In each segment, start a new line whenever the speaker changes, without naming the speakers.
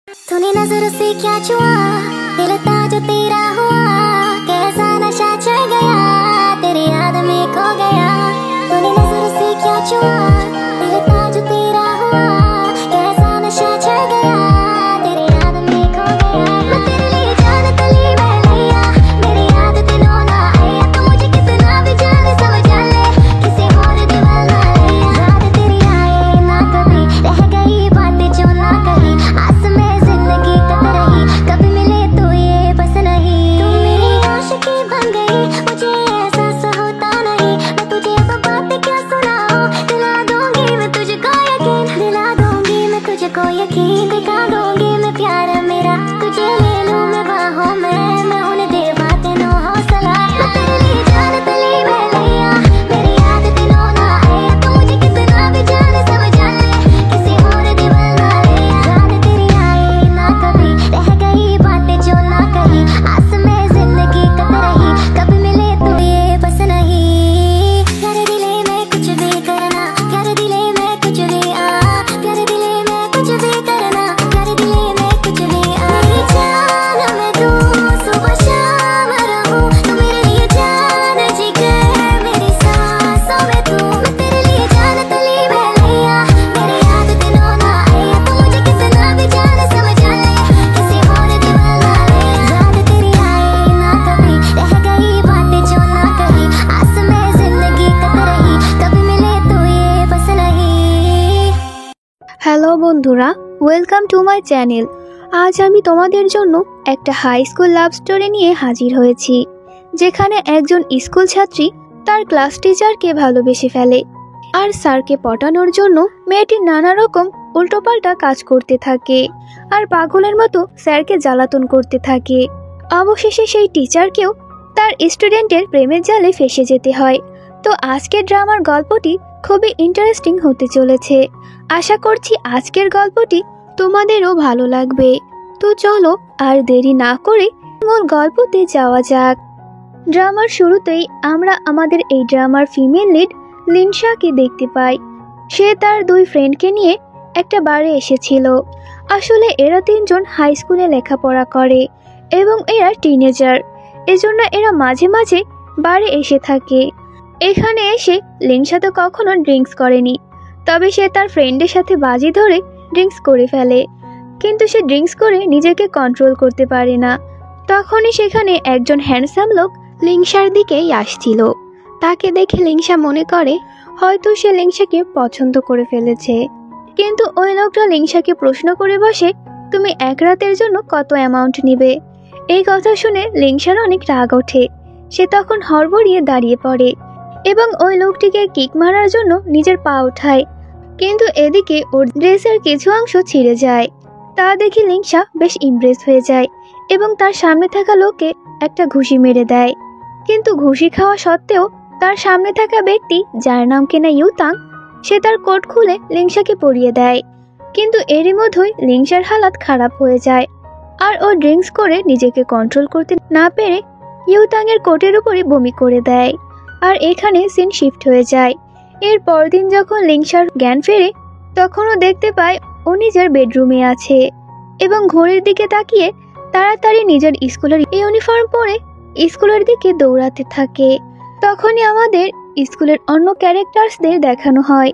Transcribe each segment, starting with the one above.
तूने नजरों से क्या छुआ, दिल था जो तेरा हुआ, कैसा नशा चढ़ गया, तेरी याद में खो गया। तूने नजरों से क्या छुआ, दिल था जो तेरा हुआ, कैसा नशा चढ़ गया, तेरी याद में खो गया। मैं तेरे लिए जान तली मैं लिया, मेरी याद दिनों ना आया, तू मुझे कितना भी जाने समझ ले, किसी और दीवाना लिया। याद तेरी आए ना कभी, रह गई बातें जो ना कही, आस में जिंदगी कत रही, कभी मिले तो ये बस नहीं। तू मेरी आशिकी बन गई, मुझे एहसास होता नहीं, मैं तुझे अब बातें क्या सुनाऊं, दिला दूंगी मैं तुझको यकीन, दिला दूंगी मैं तुझको यकीन, दिखा दूंगी मैं प्यार मेरा, तुझे ले लूं मैं बाहों में, मैं उन्हें दे बातें नो हौसला। मैं तेरे लिए जान तली मैं लिया, मेरी याद दिनों ना आया, तू मुझे कितना भी जाने समझ ले, किसी और दीवाना लिया। याद तेरी आए ना कभी, रह गई बातें जो ना कही, आस में जिंदगी कत रही, कभी मिले तो ये बस नहीं। प्यारे दिले में कुछ भी करना, प्यारे दिले में कुछ भी प्यारे दिले में कुछ भी करना, प्यारे दिले में कुछ भी मेरी जान में तू सुबह शाम रहूं, तू मेरे लिए जान जिगर, मेरी सांसों में तू। मैं तेरे लिए जान तली मैं लिया, मेरी याद दिनों ना आया, तू मुझे कितना भी जाने समझ ले, किसी और दीवाना लिया। याद तेरी आए ना कभी, रह गई बातें जो ना कही, आस में जिंदगी कत रही, कभी मिले तो ये बस नहीं।
হ্যালো বন্ধুরা, ওয়েলকাম টু মাই চ্যানেল। আজ আমি তোমাদের জন্য একটা হাই স্কুল লাভ স্টোরি নিয়ে হাজির হয়েছি, যেখানে একজন স্কুল ছাত্রী তার ক্লাস টিচারকে ভালোবেসে ফেলে, আর স্যারকে পটানোর জন্য মেয়েটি নানা রকম উল্টোপাল্টা কাজ করতে থাকে, আর পাগলের মতো স্যারকে জ্বালাতন করতে থাকে। অবশেষে সেই টিচারকেও তার স্টুডেন্টের প্রেমের জালে ফেসে যেতে হয়। তো আজকের ড্রামার গল্পটি খুবই ইন্টারেস্টিং হতে চলেছে। আশা করছি আজকের গল্পটি তোমাদেরও ভালো লাগবে। তো চলো আর দেরি না করে মূল গল্পতে যাওয়া যাক। ড্রামার শুরুতেই আমরা আমাদের এই ড্রামার ফিমেল লিড লিনশাকে দেখতে পাই। সে তার দুই ফ্রেন্ডকে নিয়ে একটা বারে এসেছিল। আসলে এরা তিনজন হাই স্কুলে লেখাপড়া করে এবং এরা টিনেজার, এজন্য এরা মাঝে মাঝে বারে এসে থাকে। এখানে এসে লিনশা তো কখনো ড্রিঙ্কস করেনি, তবে সে তার ফ্রেন্ডের সাথে বাজি ধরে ড্রিঙ্কস করে ফেলে, কিন্তু সে ড্রিঙ্কস করে নিজেকে কন্ট্রোল করতে পারে না। তখনই সেখানে একজন হ্যান্ডসাম লোক লিনশার দিকেই আসছিল। তাকে দেখে লিনশা মনে করে হয়তো সে লিনশাকে পছন্দ করে ফেলেছে, কিন্তু ওই লোকটা লিনশাকে প্রশ্ন করে বসে, তুমি এক রাতের জন্য কত অ্যামাউন্ট নিবে? এই কথা শুনে লিনশার অনেক রাগ ওঠে। সে তখন হড়বড়িয়ে দাঁড়িয়ে পড়ে এবং ওই লোকটিকে কিক মারার জন্য নিজের পা ওঠায়, কিন্তু এদিকে ওর ড্রেসের কিছু অংশ ছিঁড়ে যায়। তা দেখে লিনশা বেশ ইমপ্রেস হয়ে যায় এবং তার সামনে থাকা লোককে একটা ঘুষি মেরে দেয়। কিন্তু ঘুষি খাওয়া সত্ত্বেও তার সামনে থাকা ব্যক্তি, যার নাম কেনা ইউতাং, সে তার কোট খুলে লিনশাকে পরিয়ে দেয়। কিন্তু এরই মধ্যেই লিনশার হালাত খারাপ হয়ে যায়, আর ও ড্রিঙ্কস করে নিজেকে কন্ট্রোল করতে না পেরে ইউতাং এর কোটের উপরে বমি করে দেয়। আর এখানে সিন শিফট হয়ে যায়। এর পরদিন যখন লিনশার জ্ঞান ফেরে, তখন ও দেখতে পায় ও নিজের বেডরুমে আছে এবং ঘড়ির দিকে তাকিয়ে তাড়াতাড়ি নিজের স্কুলের ইউনিফর্ম পরে স্কুলের দিকে দৌড়াতে থাকে। তখনই আমাদের স্কুলের অন্য ক্যারেক্টার্সদের দেখানো হয়।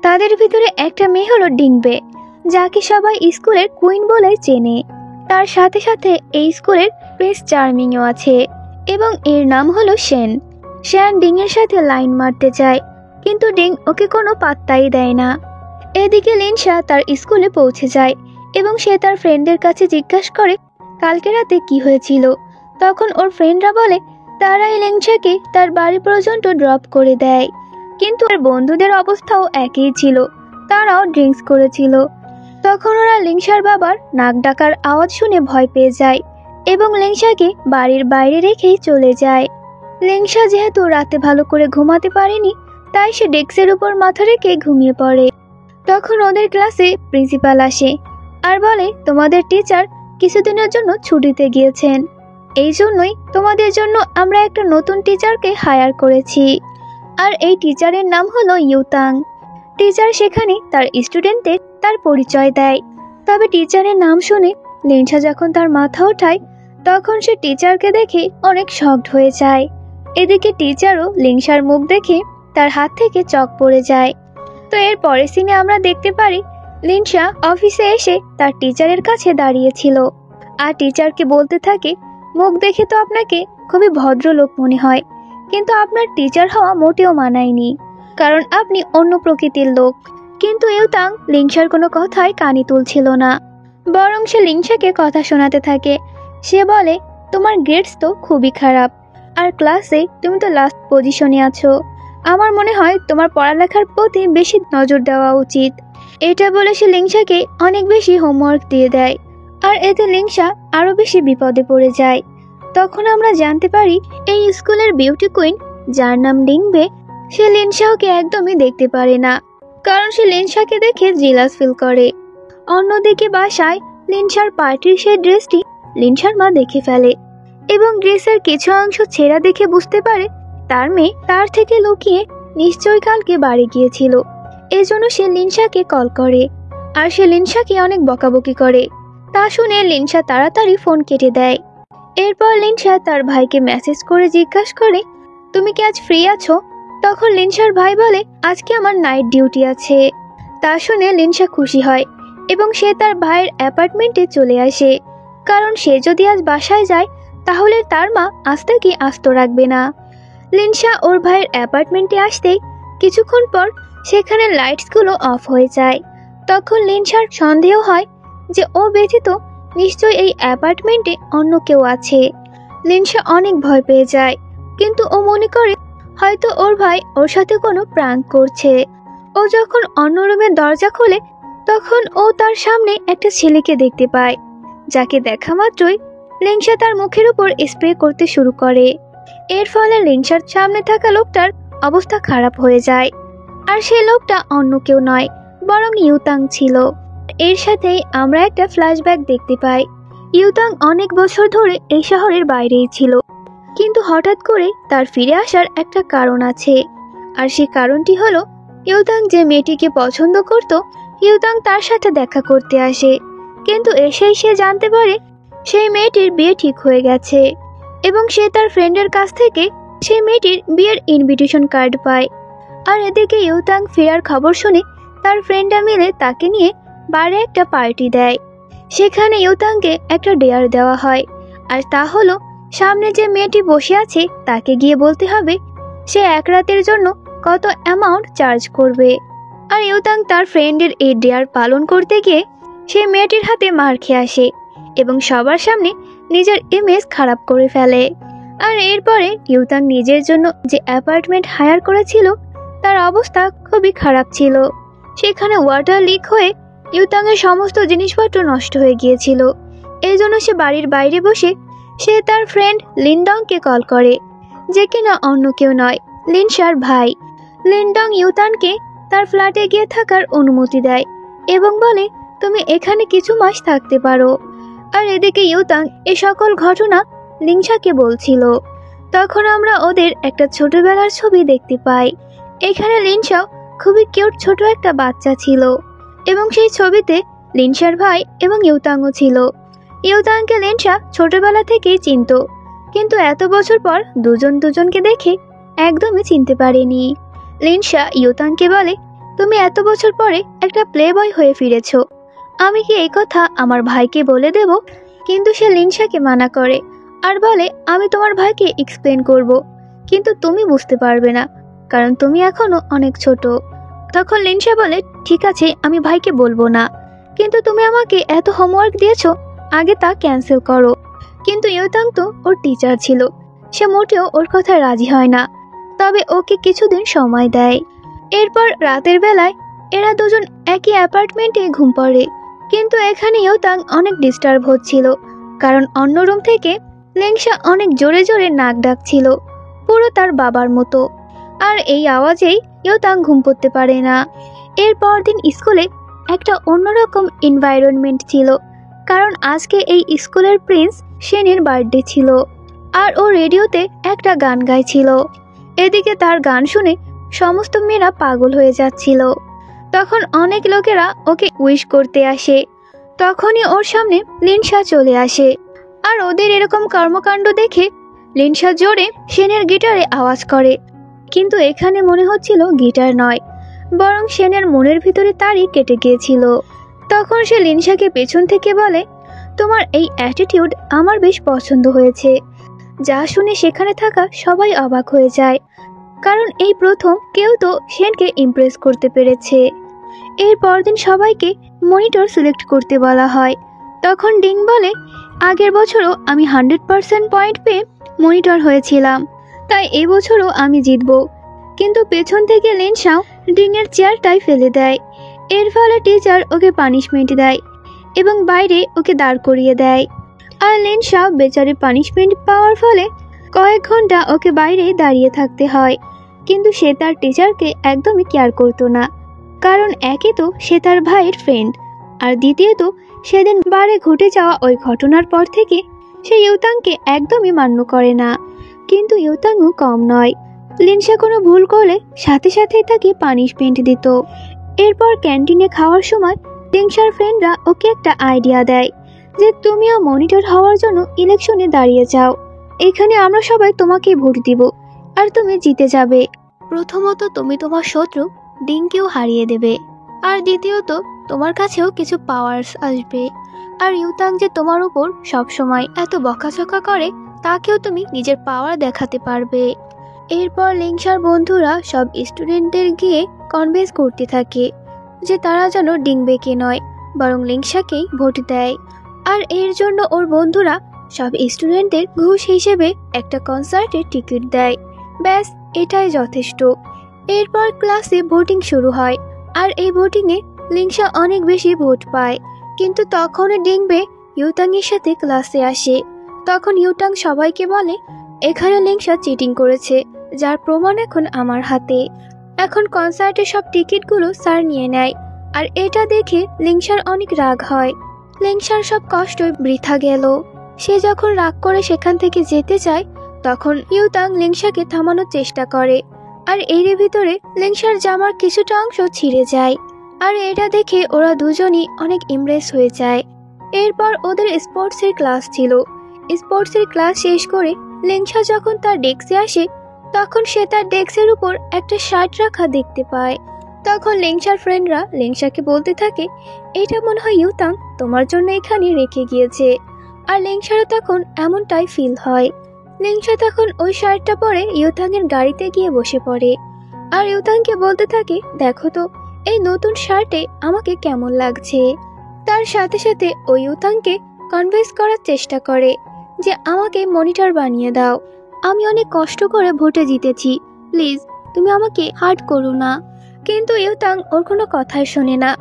তাদের ভিতরে একটা মেয়ে হলো ডিংবে, যাকে সবাই স্কুলের কুইন বলে চেনে। তার সাথে সাথে এই স্কুলের প্রিন্স চার্মিংও আছে এবং এর নাম হলো শেন। শ্যান ডিং এর সাথে লাইন মারতে যায়, কিন্তু ডিং ওকে কোনো পাত্তাই দেয় না। এদিকে লিনশা তার স্কুলে পৌঁছে যায় এবং সে তার ফ্রেন্ডের কাছে জিজ্ঞাসা করে কালকে রাতে কি হয়েছিল। তখন ওর ফ্রেন্ডরা বলে তারাই লিনশাকে তার বাড়ি পর্যন্ত ড্রপ করে দেয়, কিন্তু ওর বন্ধুদের অবস্থাও একই ছিল, তারাও ড্রিঙ্কস করেছিল। তখন ওরা লিনশার বাবার নাক ডাকার আওয়াজ শুনে ভয় পেয়ে যায় এবং লিনশাকে বাড়ির বাইরে রেখেই চলে যায়। লিনশা যেহেতু রাতে ভালো করে ঘুমাতে পারেনি, তাই সে ডেস্কের উপর মাথা রেখে ঘুমিয়ে পড়ে। তখন ওদের ক্লাসে প্রিন্সিপাল আসে আর বলে তোমাদের টিচার কিছুদিনের জন্য ছুটিতে গিয়েছেন, এই জন্যই তোমাদের জন্য আমরা একটা নতুন টিচারকে হায়ার করেছি, আর এই টিচারের নাম হলো ইউতাং। টিচার সেখানে তার স্টুডেন্টদের তার পরিচয় দেয়। তবে টিচারের নাম শুনে লিনশা যখন তার মাথা ওঠায় তখন সে টিচারকে দেখে অনেক শকড হয়ে যায়। এদিকে টিচারও লিনশার মুখ দেখে তার হাত থেকে চক পড়ে যায়। তো এর পরের সিনে আমরা দেখতে পারি লিনশা অফিসে এসে তার টিচারের কাছে দাঁড়িয়েছিল আর টিচারকে বলতে থাকে, মুখ দেখে তো আপনাকে খুবই ভদ্রলোক মনে হয়, কিন্তু আপনার টিচার হওয়া মোটেও মানায়নি, কারণ আপনি অন্য প্রকৃতির লোক। কিন্তু ইউতাং লিনশার কোনো কথায় কানে তুলছিল না, বরং সে লিনশাকে কথা শোনাতে থাকে। সে বলে, তোমার গ্রেডস তো খুবই খারাপ, আর ক্লাসে তুমি তো লাস্ট পজিশনে আছো। আমার মনে হয় তোমার পড়ালেখার প্রতি বেশি নজর দেওয়া উচিত। এটা বলে সে লিনশাকে অনেক বেশি হোমওয়ার্ক দিয়ে দেয়, আর এতে লিনশা আরো বেশি বিপদে পড়ে যায়। তখন আমরা জানতে পারি এই স্কুলের বিউটি কুইন, যার নাম ডিংবে, সে লিনশাকে একদমই দেখতে পারে না, কারণ সে লিনশাকে দেখে জেলাস ফিল করে। অন্যদিকে বাসায় লিনশার পার্টির সেই ড্রেসটি লিনশার মা দেখে ফেলে এবং ড্রেসের কিছু অংশ ছেঁড়া দেখে বুঝতে পারে তার মেয়ে তার থেকে লুকিয়ে নিশ্চয়ই কালকে বাড়ি গিয়েছিল। এজন্য সে লিনশাকে কল করে, আর সে লিনশাকে অনেক বকাবকি করে। তা শুনে লিনশা তাড়াতাড়ি ফোন কেটে দেয়। এরপর লিনশা তার ভাইকে মেসেজ করে জিজ্ঞাসা করে, তুমি কি আজ ফ্রি আছো? তখন লিনশার ভাই বলে, আজকে আমার নাইট ডিউটি আছে। তা শুনে লিনশা খুশি হয় এবং সে তার ভাইয়ের অ্যাপার্টমেন্টে চলে আসে, কারণ সে যদি আজ বাসায় যায় তাহলে তার মা আজ থেকে আস্ত রাখবে না। লিনশা ওর ভাইয়ের অ্যাপার্টমেন্টে আসতেই কিছুক্ষণ পর সেখানে লাইটসগুলো অফ হয়ে যায়। তখন লিনশার সন্দেহ হয় যে ও ব্যতীত নিশ্চয়ই এই অ্যাপার্টমেন্টে অন্য কেউ আছে। লিনশা অনেক ভয় পেয়ে যায়, কিন্তু ও মনে করে হয়তো ওর ভাই ওর সাথে কোনো প্রাঙ্ক করছে। ও যখন অন্য রুমের দরজা খোলে তখন ও তার সামনে একটা ছেলেকে দেখতে পায়, যাকে দেখা মাত্রই লিনশা তার মুখের উপর স্প্রে করতে শুরু করে। এর ফলে লিনশার সামনে থাকা লোকটার অবস্থা খারাপ হয়ে যায়, আর সেই লোকটা অন্য কেউ নয় বরং ইউতাং ছিল। এর সাথেই আমরা একটা ফ্ল্যাশব্যাক দেখতে পাই। ইউতাং অনেক বছর ধরে এই শহরের বাইরেই ছিল, কিন্তু হঠাৎ করে তার ফিরে আসার একটা কারণ আছে, আর সেই কারণটি হলো ইউতাং যে মেয়েটিকে পছন্দ করত ইউতাং তার সাথে দেখা করতে আসে, কিন্তু এসেই সে জানতে পারে সেই মেয়েটির বিয়ে ঠিক হয়ে গেছে এবং সে তার ফ্রেন্ডের কাছ থেকে সেই মেয়েটির বিয়ের ইনভিটেশন কার্ড পায়। আর এদিকে ইউতাং ফেরার খবর শুনে তার ফ্রেন্ডরা মিলে তাকে নিয়ে বারে একটা পার্টি দেয়। সেখানে ইউতাংকে একটা ডেয়ার দেওয়া হয়, আর তা হলো সামনে যে মেয়েটি বসে আছে তাকে গিয়ে বলতে হবে সে এক রাতের জন্য কত অ্যামাউন্ট চার্জ করবে। আর ইউতাং তার ফ্রেন্ডের এই ডেয়ার পালন করতে গিয়ে সে মেয়েটির হাতে মার খেয়ে আসে এবং সবার সামনে নিজের ইমেজ খারাপ করে ফেলে। আর এরপরে ইউতাং নিজের জন্য যে অ্যাপার্টমেন্ট হায়ার করেছিল তার অবস্থা খুবই খারাপ ছিল। সেখানে ওয়াটার লিক হয়ে ইউতাংয়ের সমস্ত জিনিসপত্র নষ্ট হয়ে গিয়েছিল। এই জন্য সে বাড়ির বাইরে বসে সে তার ফ্রেন্ড লিনডংকে কল করে, যে কিনা অন্য কেউ নয়, লিনশার ভাই। লিনডং ইউতানকে তার ফ্ল্যাটে গিয়ে থাকার অনুমতি দেয় এবং বলে, তুমি এখানে কিছু মাস থাকতে পারো। আর এদিকে ইউতাং এ সকল ঘটনা লিনশাকে বলছিল। তখন আমরা ওদের একটা ছোটবেলার ছবি দেখতে পাই। এখানে লিনশাও খুবই কিউট ছোট একটা বাচ্চা ছিল এবং সেই ছবিতে লিনশার ভাই এবং ইউতাংও ছিল। ইউতাংকে লিনশা ছোটবেলা থেকেই চিনত, কিন্তু এত বছর পর দুজন দুজনকে দেখে একদমই চিনতে পারেনি। লিনশা ইউতাংকে বলে, তুমি এত বছর পরে একটা প্লে বয় হয়ে ফিরেছ, আমি কি এই কথা আমার ভাইকে বলে দেব? কিন্তু সে লিনশাকে মানা করে আর বলে, আমি তোমার ভাইকে এক্সপ্লেন করব, কিন্তু তুমি বুঝতে পারবে না, কারণ তুমি এখনো অনেক ছোট। তখন লিনশা বলে, ঠিক আছে, আমি ভাইকে বলবো না, কিন্তু তুমি আমাকে এত হোমওয়ার্ক দিয়েছো, আগে তা ক্যান্সেল করো। কিন্তু ইউতাং তো ওর টিচার ছিল, সে মোটেও ওর কথায় রাজি হয় না, তবে ওকে কিছুদিন সময় দেয়। এরপর রাতের বেলায় এরা দুজন একই অ্যাপার্টমেন্টে ঘুম পড়ে, কিন্তু এখানে ইউতাং অনেক ডিস্টার্ব হচ্ছিল, কারণ অন্য রুম থেকে লিনশা অনেক জোরে জোরে নাক ডাকছিল, পুরো তার বাবার মতো। আর এই আওয়াজেই ইউতাং ঘুম পড়তে পারে না। এরপর দিন স্কুলে একটা অন্যরকম এনভায়রনমেন্ট ছিল, কারণ আজকে এই স্কুলের প্রিন্স শেনের বার্থডে ছিল, আর ও রেডিওতে একটা গান গাইছিল। এদিকে তার গান শুনে সমস্ত মেয়েরা পাগল হয়ে যাচ্ছিল। তখন অনেক লোকেরা ওকে উইশ করতে আসে। তখনই ওর সামনে লিনশা চলে আসে। আর ওদের এরকম কর্মকাণ্ড দেখে লিনশা জোরে সেনের গিটারে আওয়াজ করে, কিন্তু এখানে মনে হচ্ছিল গিটার নয়, বরং সেনের মনের ভিতরে তারই কেটে গিয়েছিল। তখন সে লিনশাকে পেছন থেকে বলে, তোমার এই অ্যাটিটিউড আমার বেশ পছন্দ হয়েছে। যা শুনে সেখানে থাকা সবাই অবাক হয়ে যায়, কারণ এই প্রথম কেউ তো সেনকে ইমপ্রেস করতে পেরেছে। এর পরদিন সবাইকে মনিটর সিলেক্ট করতে বলা হয়। তখন ডিং বলে, আগের বছরও আমি 100% পয়েন্ট পেয়ে মনিটর হয়েছিলাম, তাই এবছরও আমি জিতব। কিন্তু পেছন থেকে লিনশাও ডিংয়ের চেয়ারটাই ফেলে দেয়। এর ফলে টিচার ওকে পানিশমেন্ট দেয় এবং বাইরে ওকে দাঁড় করিয়ে দেয়। আর লিনশা বেচারি পানিশমেন্ট পাওয়ার ফলে কয়েক ঘন্টা ওকে বাইরে দাঁড়িয়ে থাকতে হয়। কিন্তু সে তার টিচারকে একদমই কেয়ার করতো না, কারণ একে তো সে তার ভাইয়ের ফ্রেন্ড, আর দ্বিতীয়ত সেদিন বারে ঘটে যাওয়া ওই ঘটনার পর থেকে সে ইউতাংকে একদমই মান্য করে না। কিন্তু ইউতাংও কম নয়, লিনশা কোনো ভুল করলে সাথে সাথেই তাকে পানিশমেন্ট দিত। এরপর ক্যান্টিনে খাওয়ার সময় লিনশার ফ্রেন্ডরা ওকে একটা আইডিয়া দেয় যে তুমিও মনিটর হওয়ার জন্য ইলেকশনে দাঁড়িয়ে যাও, এখানে আমরা সবাই তোমাকে ভোট দিব আর তুমি জিতে যাবে। প্রথমত তুমি তোমার শত্রু ডিংকেও হারিয়ে দেবে, আর দ্বিতীয়ত তোমার কাছেও কিছু পাওয়ার্স আসবে। আর ইউতাং যে তোমার উপর সবসময় এত বকাঝকা করে, তাকেও তুমি নিজের পাওয়ার দেখাতে পারবে। এরপর লিনশার বন্ধুরা সব স্টুডেন্টদের গিয়ে কনভিন্স করতে থাকে যে তারা যেন ডিংবেকে নয়, বরং লিনশাকেই ভোট দেয়। আর এর জন্য ওর বন্ধুরা সব স্টুডেন্টদের ঘুষ হিসেবে একটা কনসার্টের টিকিট দেয়। ব্যাস, এটাই যথেষ্ট। এরপর ক্লাসে ভোটিং শুরু হয়, আর এই ভোটিংয়ে লিনশা অনেক বেশি ভোট পায়। কিন্তু তখন ডিংবে ইউতাংয়ের সাথে ক্লাসে আসে। তখন ইউতাং সবাইকে বলে, এখানে লিনশা চিটিং করেছে, যার প্রমাণ এখন আমার হাতে। এখন কনসার্টের সব টিকিটগুলো স্যার নিয়ে নেয়, আর এটা দেখে লিনশার অনেক রাগ হয়। লিনশার সব কষ্ট বৃথা গেল। সে যখন রাগ করে সেখান থেকে যেতে চায়, তখন ইউতাং লিনশাকে থামানোর চেষ্টা করে, আর এর ভিতরে লিনশার জামার কিছুটা অংশ ছিঁড়ে যায়। আর এটা দেখে ওরা দুজনই অনেক ইমপ্রেস হয়ে যায়। এরপর ওদের স্পোর্টসের ক্লাস ছিল। স্পোর্টসের ক্লাস শেষ করে লিনশা যখন তার ডেস্কে আসে, তখন সে তার ডেস্কের উপর একটা শার্ট রাখা দেখতে পায়। তখন লিনশার ফ্রেন্ডরা লিনশাকে বলতে থাকে, এটা মনে হয় ইউতাং তোমার জন্য এখানে রেখে গিয়েছে। আর লিনশারও তখন এমনটাই ফিল হয়। লিনশা তখন ওই শার্টটা পরে ইউতাংয়ের গাড়িতে গিয়ে বসে পড়ে, আর ইউতাংকে বলতে থাকে, দেখো তো এই নতুন শার্টে আমাকে কেমন লাগছে। তার সাথে সাথে ওই ইউতাংকে কনভিন্স করার চেষ্টা করে যে আমাকে মনিটর বানিয়ে দাও, আমি অনেক কষ্ট করে ভোটে জিতেছি, প্লিজ তুমি আমাকে হার্ট করো না। কিন্তু ইউতাং ওর কোনো কথাই শোনে না,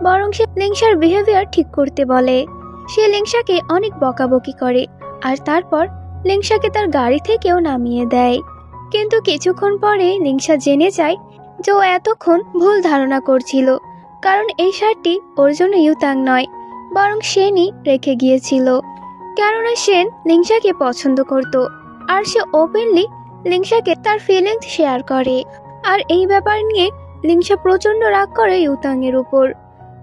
বরং সে লিনশার বিহেভিয়ার ঠিক করতে বলে। সে লিনশাকে অনেক বকাবকি করে, আর তারপর লিনশাকে তার গাড়ি থেকেও নামিয়ে দেয়। কিন্তু কিছুক্ষণ পরে লিনশা জেনে যায় যে ও এতক্ষণ ভুল ধারণা করছিল, কারণ এই শার্টটি ওর জন্য ইউতাং নয়, বরং সেনই রেখে গিয়েছিল। কেননা সেন লিনশাকে পছন্দ করত, আর সে ওপেনলি লিনশাকে তার ফিলিংস শেয়ার করে। আর এই ব্যাপার নিয়ে লিনশা প্রচন্ড রাগ করে ইউতাংয়ের উপর।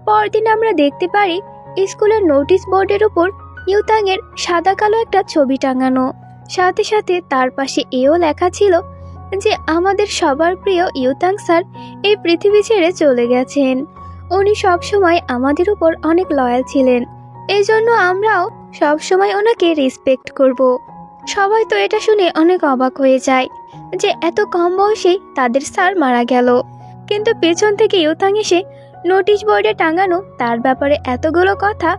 পরদিন আমরা দেখতে পারি স্কুলের নোটিশ বোর্ডের উপর ইউতাংয়ের সাদা কালো একটা ছবি টাঙানো, সাথে সাথে তার পাশে এও লেখা ছিল যে আমাদের সবার প্রিয় ইউতাং স্যার এই পৃথিবী ছেড়ে চলে গেছেন। উনি সবসময় আমাদের উপর অনেক লয়াল ছিলেন, এই জন্য আমরাও সবসময় ওনাকে রেসপেক্ট করব। সবাই তো এটা শুনে অনেক অবাক হয়ে যায় যে এত কম বয়সেই তাদের স্যার মারা গেল। কিন্তু পেছন থেকে ইউতাং এসে নোটিশ বোর্ডে টাঙানো তার ব্যাপারে এতগুলো কথা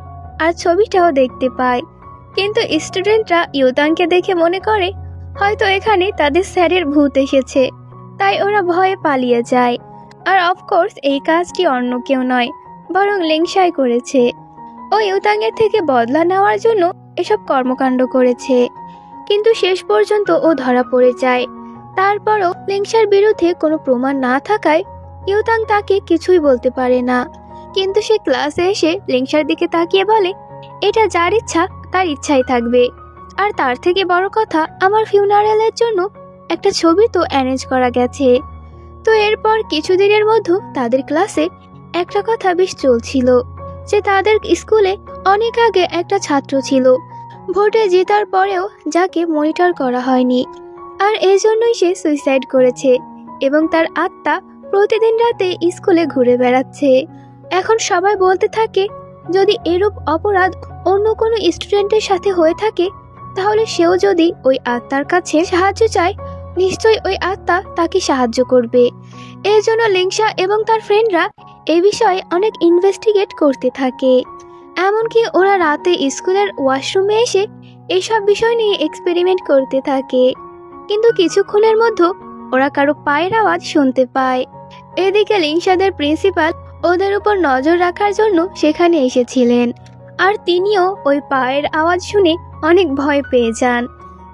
আর ছবিটাও দেখতে পায়। কিন্তু স্টুডেন্টরা ইউতাংকে দেখে মনে করে হয়তো এখানে তাদের স্যারের ভূত এসেছে, তাই ওরা ভয়ে পালিয়ে যায়। আর অফকোর্স এই কাজটি অন্য কেউ নয়, বরং লিনশাই করেছে। ও ইউতাংয়ের থেকে বদলা নেওয়ার জন্য এসব কর্মকাণ্ড করেছে। কিন্তু শেষ পর্যন্ত ও ধরা পড়ে যায়। তারপরও লিনশার বিরুদ্ধে কোনো প্রমাণ না থাকায় ইউতাং তাকে কিছুই বলতে পারে না। কিন্তু সে ক্লাসে এসে লিনশার দিকে তাকিয়ে বলে, এটা যার ইচ্ছা তার ইচ্ছাই থাকবে, আর তার থেকে বড় কথা আমার ফিউনারেলের জন্য একটা ছবি তো অ্যারেঞ্জ করা গেছে। তো এরপর কিছুদিনের মধ্যে তাদের ক্লাসে একটা কথা বেশ চলছিল যে তাদের স্কুলে অনেক আগে একটা ছাত্র ছিল, ভোটে জেতার পরেও যাকে মনিটর করা হয়নি, আর এজন্যই সে সুইসাইড করেছে এবং তার আত্মা প্রতিদিন রাতে স্কুলে ঘুরে বেড়াচ্ছে। এখন সবাই বলতে থাকে যদি এরূপ অপরাধ অন্য কোনো স্টুডেন্টের সাথে হয়ে থাকে তাহলে সেও যদি ওই আত্মার কাছে সাহায্য চায় নিশ্চয়ই ওই আত্মা তাকে সাহায্য করবে। এর জন্য লিংসা এবং তার ফ্রেন্ডরা এই বিষয়ে অনেক ইনভেস্টিগেট করতে থাকে। এমনকি ওরা রাতে স্কুলের ওয়াশরুমে এসে এসব বিষয় নিয়ে এক্সপেরিমেন্ট করতে থাকে। কিন্তু কিছুক্ষণের মধ্যে ওরা কারো পায়ের আওয়াজ শুনতে পায়। এদিকে লিংসাদের প্রিন্সিপাল ওদের উপর নজর রাখার জন্য সেখানে এসেছিলেন, আর তিনিও ওই পায়ের আওয়াজ শুনে অনেক ভয় পেয়ে যান।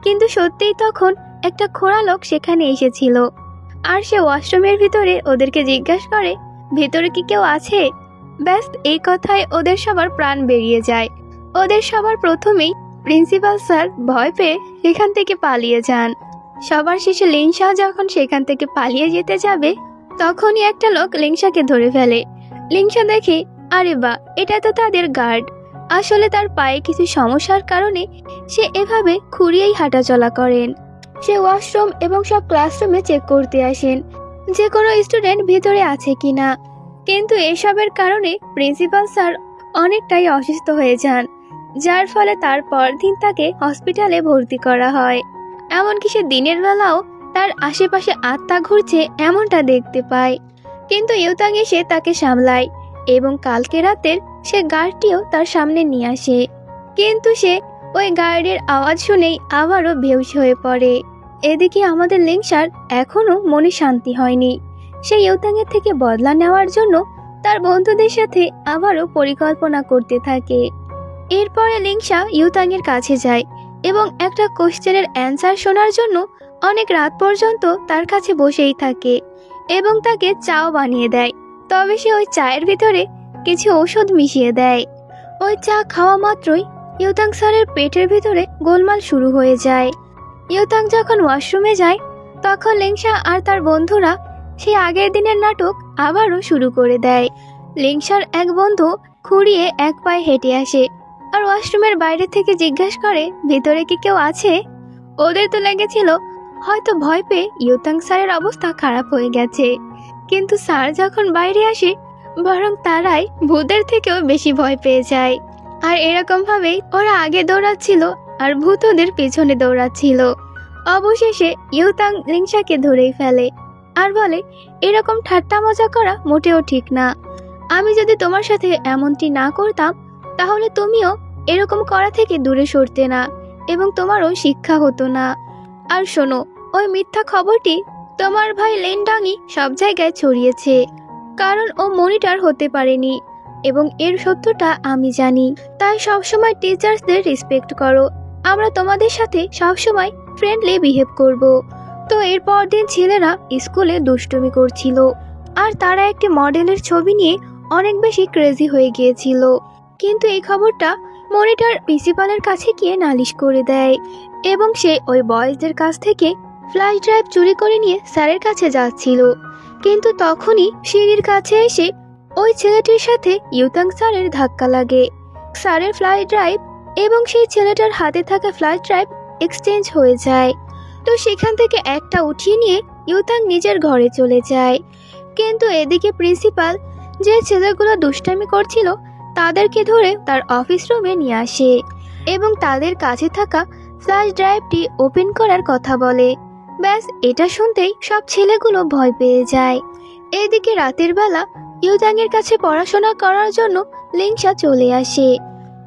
কিন্তু সত্যিই তখন একটা খোড়া লোক সেখানে এসেছিল, আর সে ওয়াশরুমের ভিতরে ওদেরকে জিজ্ঞাসা করে ভেতরে কি কেউ আছে। ব্যাস এই কথায় ওদের সবার প্রাণ বেরিয়ে যায়। ওদের সবার প্রথমেই প্রিন্সিপাল স্যার ভয় পেয়ে সেখান থেকে পালিয়ে যান। সবার শেষে লিংসা যখন সেখান থেকে পালিয়ে যেতে যাবে তখনই একটা লোক লিংসাকে ধরে ফেলে। লিংসা দেখে আরে বা এটা তো তাদের গার্ড। আসলে তার পায়ে কিছু সমস্যার কারণে সে এভাবে খুঁড়িয়েই হাঁটাচলা করেন। সে ওয়াশরুম এবং সব ক্লাসরুমে চেক করতে আসেন যে কোনো স্টুডেন্ট ভিতরে আছে কিনা। কিন্তু এসবের কারণে প্রিন্সিপাল স্যার অনেকটাই অসুস্থ হয়ে যান, যার ফলে তার পরদিন তাকে হসপিটালে ভর্তি করা হয়। এমনকি সে দিনের বেলাও তার আশেপাশে আত্মা ঘুরছে এমনটা দেখতে পায়। কিন্তু ইউতাং এসে তাকে সামলায় এবং কালকে রাতের সে গার্ডটিও তার সামনে নিয়ে আসে। কিন্তু সে ওই গার্ডের আওয়াজ শুনেই আবারও বেহুশ হয়ে পড়ে। এদিকে আমাদের লিংসার এখনো মনে শান্তি হয়নি। সে ইউতাংয়ের থেকে বদলা নেওয়ার জন্য তার বন্ধুদের সাথে আবারও পরিকল্পনা করতে থাকে। এরপরে লিংসা ইউতাংয়ের কাছে যায় এবং একটা কোশ্চেনের অ্যান্সার শোনার জন্য অনেক রাত পর্যন্ত তার কাছে বসেই থাকে এবং তাকে চাও বানিয়ে দেয়। তবে সে ওই চায়ের ভিতরে কিছু ঔষধ মিশিয়ে দেয়। ওই চা খাওয়া মাত্রই ইউতাং স্যারের পেটের ভিতরে গোলমাল শুরু হয়ে যায়। ইউতাং যখন ওয়াশরুমে যায় তখন লিংসা আর তার বন্ধুরা সেই আগের দিনের নাটক আবারও শুরু করে দেয়। লিংসার এক বন্ধু খুঁড়িয়ে এক পায়ে হেঁটে আসে আর ওয়াশরুমের বাইরে থেকে জিজ্ঞাসা করে ভিতরে কি কেউ আছে। ওদের তো লেগেছিল হয়তো ভয় পেয়ে ইউতাং স্যারের অবস্থা খারাপ হয়ে গেছে, কিন্তু স্যার যখন বাইরে আসে বরং তারাই ভূতের থেকেও বেশি ভয় পেয়ে যায়। আর এরকম ভাবেই ওরা আগে দৌড়াচ্ছিল আর ভূত ওদের পেছনে দৌড়াচ্ছিল। অবশেষে ইউতাং লিংসাকে ধরেই ফেলে আর বলে এরকম ঠাট্টা মজা করা মোটেও ঠিক না। আমি যদি তোমার সাথে এমনটি না করতাম তাহলে তুমিও এরকম করা থেকে দূরে সরতে না এবং তোমারও শিক্ষা হতো না। আর শোনো, ওই মিথ্যা খবরটি তোমার ভাই লেনডাংই সব জায়গায় ছড়িয়েছে, কারণ ও মনিটর হতে পারেনি এবং এর সত্যটা আমি জানি। তাই সবসময় টিচার্সদের রেসপেক্ট করো। আমরা তোমাদের সাথে সবসময় ফ্রেন্ডলি বিহেভ করব। তো এরপর দিন ছেলেরা স্কুলে দুষ্টুমি করছিল আর তারা একটি মডেলের ছবি নিয়ে অনেক বেশি ক্রেজি হয়ে গিয়েছিল। কিন্তু এই খবরটা মনিটর প্রিন্সিপালের কাছে গিয়ে নালিশ করে দেয় এবং সে ওই বয়েজদের কাছ থেকে ফ্ল্যাশ ড্রাইভ চুরি করে নিয়ে স্যারের কাছে যাচ্ছিল। কিন্তু তখনই সিঁড়ির কাছে এসে ওই ছেলেটির সাথে ইউতাং স্যারের ধাক্কা লাগে। স্যারের ফ্ল্যাশ ড্রাইভ এবং সেই ছেলেটার হাতে থাকা ফ্ল্যাশ ড্রাইভ এক্সচেঞ্জ হয়ে যায়। তো সেখান থেকে একটা উঠিয়ে নিয়ে ইউতাং নিজের ঘরে চলে যায়। কিন্তু এদিকে প্রিন্সিপাল যে ছেলেগুলো দুষ্টামি করছিল তাদেরকে ধরে তার অফিস রুমে নিয়ে আসে এবং তাদের কাছে থাকা ফ্ল্যাশ ড্রাইভটি ওপেন করার কথা বলে। ব্যাস এটা শুনতেই সব ছেলেগুলো ভয় পেয়ে যায়। এদিকে রাতের বেলা ইউতাং এর কাছে পড়াশোনা করার জন্য লিংসা চলে আসে,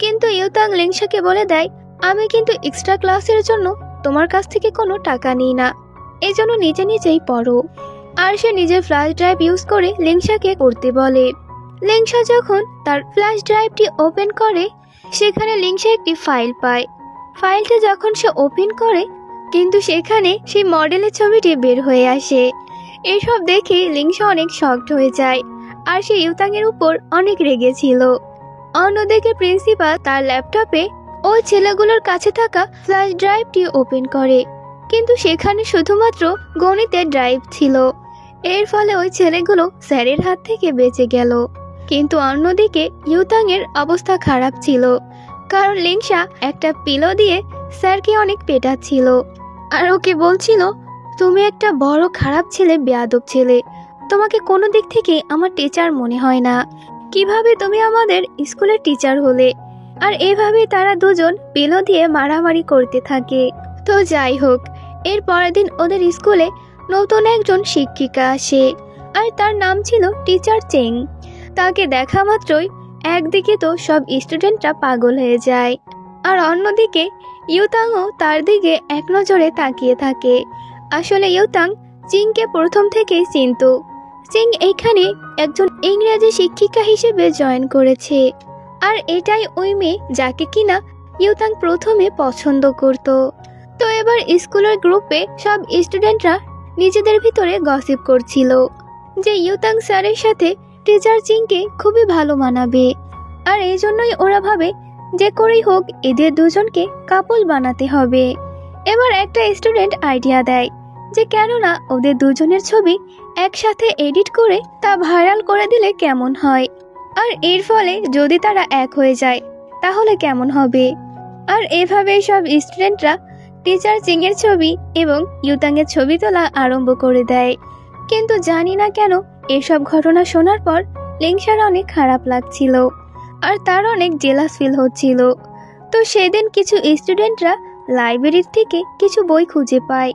কিন্তু ইউতাং লিংসাকে বলে দেয় আমি কিন্তু এক্সট্রা ক্লাসের জন্য তোমার কাছ থেকে কোনো টাকা নিই না, এজন্য নিজে নিজেই পড়ো। আর সে নিজের ফ্ল্যাশ ড্রাইভ ইউজ করে লিংসাকে করতে বলে। লিংসা যখন তার ফ্ল্যাশ ড্রাইভটি ওপেন করে সেখানে লিংসা একটি ফাইল পায়। ফাইলটা যখন সে ওপেন করে কিন্তু সেখানে সেই মডেলের ছবিটি বের হয়ে আসে। এসব দেখে লিংসা অনেক শকড হয়ে যায় আর সে ইউতাং এর উপর অনেক রেগেছিল। অন্যদিকে প্রিন্সিপাল তার ল্যাপটপে ওই ছেলেগুলোর কাছে থাকা ফ্ল্যাশ ড্রাইভটি ওপেন করে, কিন্তু সেখানে শুধুমাত্র গণিতের ড্রাইভ ছিল। এর ফলে ওই ছেলেগুলো স্যারের হাত থেকে বেঁচে গেল। কিন্তু অন্যদিকে ইউতাং এর অবস্থা খারাপ ছিল, কারণ লিংসা একটা পিলো দিয়ে স্যারকে অনেক পেটাচ্ছিল আর ওকে বলছিল, তুমি একটা বড় খারাপ ছেলে, বেয়াদব ছেলে, তোমাকে কোনো দিক থেকে আমার টিচার মনে হয় না, কিভাবে তুমি আমাদের স্কুলের টিচার হলে। আর এভাবে তারা দুজন পিলো দিয়ে মারামারি করতে থাকে। তো যাই হোক, এর পরের দিন ওদের স্কুলে নতুন একজন শিক্ষিকা আসে, আর তার নাম ছিল টিচার চেং। তাকে দেখা মাত্রই একদিকে তো সব স্টুডেন্টরা পাগল হয়ে যায়, আর অন্যদিকে ইউতাংও তার দিকে এক নজরে তাকিয়ে থাকে। আসলে ইউতাং চিংকে প্রথম থেকেই চিনত। চিং এখানে একজন ইংরেজি শিক্ষিকা হিসেবে জয়েন করেছে, আর এটাই ওই মেয়ে যাকে কিনা ইউতাং প্রথমে পছন্দ করত। তো এবার স্কুলের গ্রুপে সব স্টুডেন্টরা নিজেদের ভিতরে গসিপ করছিল যে ইউতাং স্যারের সাথে টিচার চিংকে খুবই ভালো মানাবে, আর এই জন্যই ওরা ভাবে যে করেই হোক এদের দুজনকে কাপল বানাতে হবে। এবার একটা স্টুডেন্ট আইডিয়া দেয় যে কেননা ওদের দুজনের ছবি একসাথে এডিট করে তা ভাইরাল করে দিলে কেমন হয়, আর এর ফলে যদি তারা এক হয়ে যায় তাহলে কেমন হবে। আর এভাবে সব স্টুডেন্টরা টিচার চিং এর ছবি এবং ইউতাং এর ছবি তোলা আরম্ভ করে দেয়। কিন্তু জানি না কেন এসব ঘটনা শোনার পর লিংসার অনেক খারাপ লাগছিল, আর তার অনেক জেলাস ফিল হচ্ছিল। তো সেদিন কিছু স্টুডেন্টরা লাইব্রেরি থেকে কিছু বই খুঁজে পায়,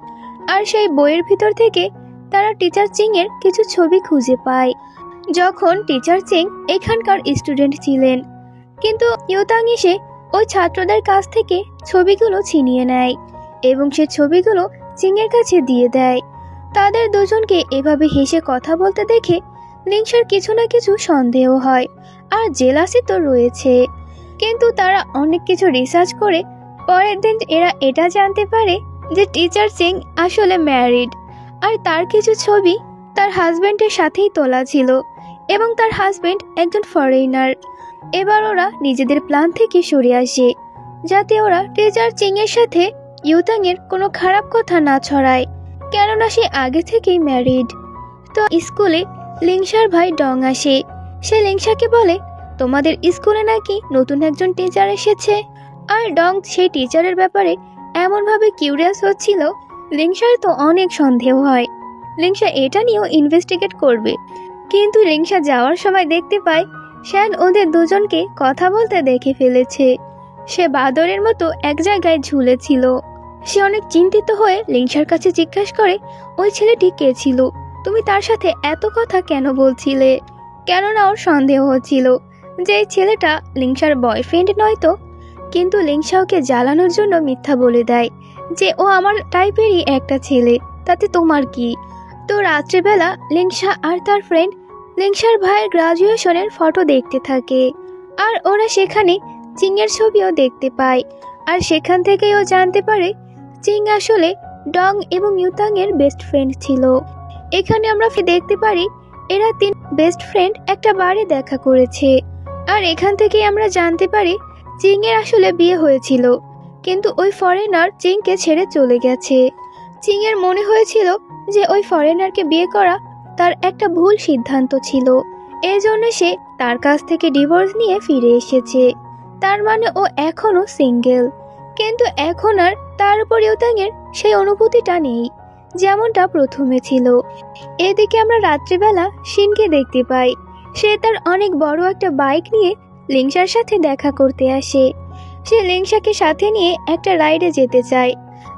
আর সেই বইয়ের ভিতর থেকে তারা টিচার চিং এর কিছু ছবি খুঁজে পায়, যখন টিচার চিং এখানকার স্টুডেন্ট ছিলেন। কিন্তু ইউতাং এসে ওই ছাত্রদের কাছ থেকে ছবিগুলো ছিনিয়ে নেয় এবং সে ছবিগুলো চিং এর কাছে দিয়ে দেয়। তাদের দুজনকে এভাবে হেসে কথা বলতে দেখে লিংসার কিছু না কিছু সন্দেহ হয়, আর জেলাসি তো রয়েছে। কিন্তু তারা অনেক কিছু রিসার্চ করে পরের দিন এরা এটা জানতে পারে যে টিচার চিং আসলে ম্যারিড, আর তার কিছু ছবি তার হাজব্যান্ডের সাথেই তোলা ছিল এবং তার হাজব্যান্ড একজন ফরেনার। এবার ওরা নিজেদের প্ল্যান থেকে সরে আসে যাতে ওরা টিচার চিং এর সাথে ইউতাং এর কোনো খারাপ কথা না ছড়ায়, কেননা সে আগে থেকেই ম্যারিড। তো স্কুলে লিংসার ভাই ডং আসে। সে লিংসাকে বলে, তোমাদের স্কুলে নাকি নতুন একজন টিচার এসেছে। আর ডং সেই টিচারের ব্যাপারে এমনভাবে কিউরিয়াস হচ্ছিল, লিংসার তো অনেক সন্দেহ হয় লিংসা এটা নিয়েও ইনভেস্টিগেট করবে। কিন্তু লিংসা যাওয়ার সময় দেখতে পায় শ্যান ওদের দুজনকে কথা বলতে দেখে ফেলেছে। সে বাদরের মতো এক জায়গায় ঝুলেছিল। সে অনেক চিন্তিত হয়ে লিংসার কাছে জিজ্ঞাসা করে, ওই ছেলেটি কে ছিল? তুমি তার সাথে এত কথা কেন বলছিলে? কেননা ওর সন্দেহ হচ্ছিল যে এই ছেলেটা লিংসার বয়ফ্রেন্ড নয় তো। কিন্তু লিংসা ওকে জ্বালানোর জন্য মিথ্যা বলে দেয় যে ও আমার টাইপেরই একটা ছেলে, তাতে তোমার কি। তো রাত্রেবেলা লিংসা আর তার ফ্রেন্ড লিংসার ভাইয়ের গ্রাজুয়েশনের ফটো দেখতে থাকে, আর ওরা সেখানে চিংয়ের ছবিও দেখতে পায়। আর সেখান থেকেই ও জানতে পারে চিং আসলে ডং এবং ইউতাং এর বেস্ট ফ্রেন্ড ছিল। এখানে আমরা দেখতে পারি এরা তিন বেস্ট ফ্রেন্ড একটা বারে দেখা করেছে। আর এখান থেকেই আমরা জানতে পারি চিং এর আসলে বিয়ে হয়েছিল, কিন্তু ওই ফরেনার চিংকে ছেড়ে চলে গেছে। চিং এর মনে হয়েছিল যে ওই ফরেনারকে বিয়ে করা তার একটা ভুল সিদ্ধান্ত ছিল, এই জন্য সে তার কাছ থেকে ডিভোর্স নিয়ে ফিরে এসেছে। তার মানে ও এখনো সিঙ্গেল, কিন্তু এখন আর তার উপর ইউতাং এর সেই অনুভূতিটা নেই যেমনটা প্রথমে ছিল। এদিকে আমরা রাত্রিবেলা শিনকে দেখতে পাই। সে তার অনেক বড় একটা বাইক নিয়ে লিংসার সাথে দেখা করতে আসে। সে লিংসাকে সাথে নিয়ে একটা রাইডে যেতে চায়।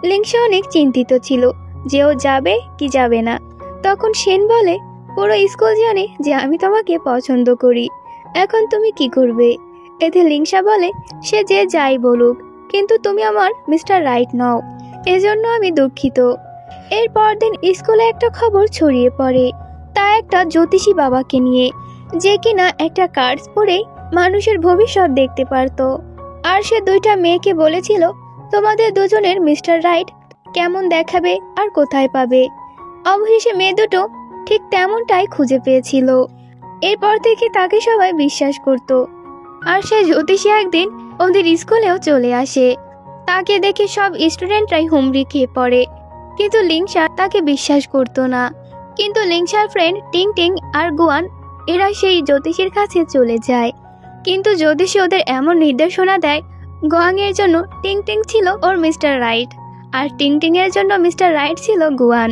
লিংসা অনেক চিন্তিত ছিল যে ও যাবে কি যাবে না। তখন সেন বলে, পুরো স্কুল জানে যে আমি তোমাকে পছন্দ করি, এখন তুমি কি করবে? এতে লিংসা বলে, সে যে যাই বলুক, কিন্তু তুমি আমার মিস্টার রাইট নও, এজন্য আমি দুঃখিত। এরপর দিন স্কুলে একটা খবর ছড়িয়ে পড়ে, তা একটা জ্যোতিষী বাবাকে নিয়ে, যে কিনা একটা কার্ডস পড়ে মানুষের ভবিষ্যৎ দেখতে পারত। আর সে দুইটা মেয়েকে বলেছিল তোমাদের দুজনের মিস্টার রাইট কেমন দেখাবে আর কোথায় পাবে। অবশেষে মেয়ে দুটো ঠিক তেমনটাই খুঁজে পেয়েছিল। এরপর থেকে তাকে সবাই বিশ্বাস করত। আর সে জ্যোতিষী একদিন ওদের স্কুলেও চলে আসে। তাকে দেখে সব স্টুডেন্টরাই হুমড়ি খেয়ে পড়ে, কিন্তু লিংসা তাকে বিশ্বাস করতো না। কিন্তু লিংসার ফ্রেন্ড টিং টিং আর গুয়ান এরা সেই জ্যোতিষীর কাছে চলে যায়। কিন্তু জ্যোতিষী ওদের এমন নির্দেশনা দেয়, গোয়াং এর জন্য টিং টিং ছিল ওর মিস্টার রাইট, আর টিং টিং এর জন্য মিস্টার রাইট ছিল গুয়ান।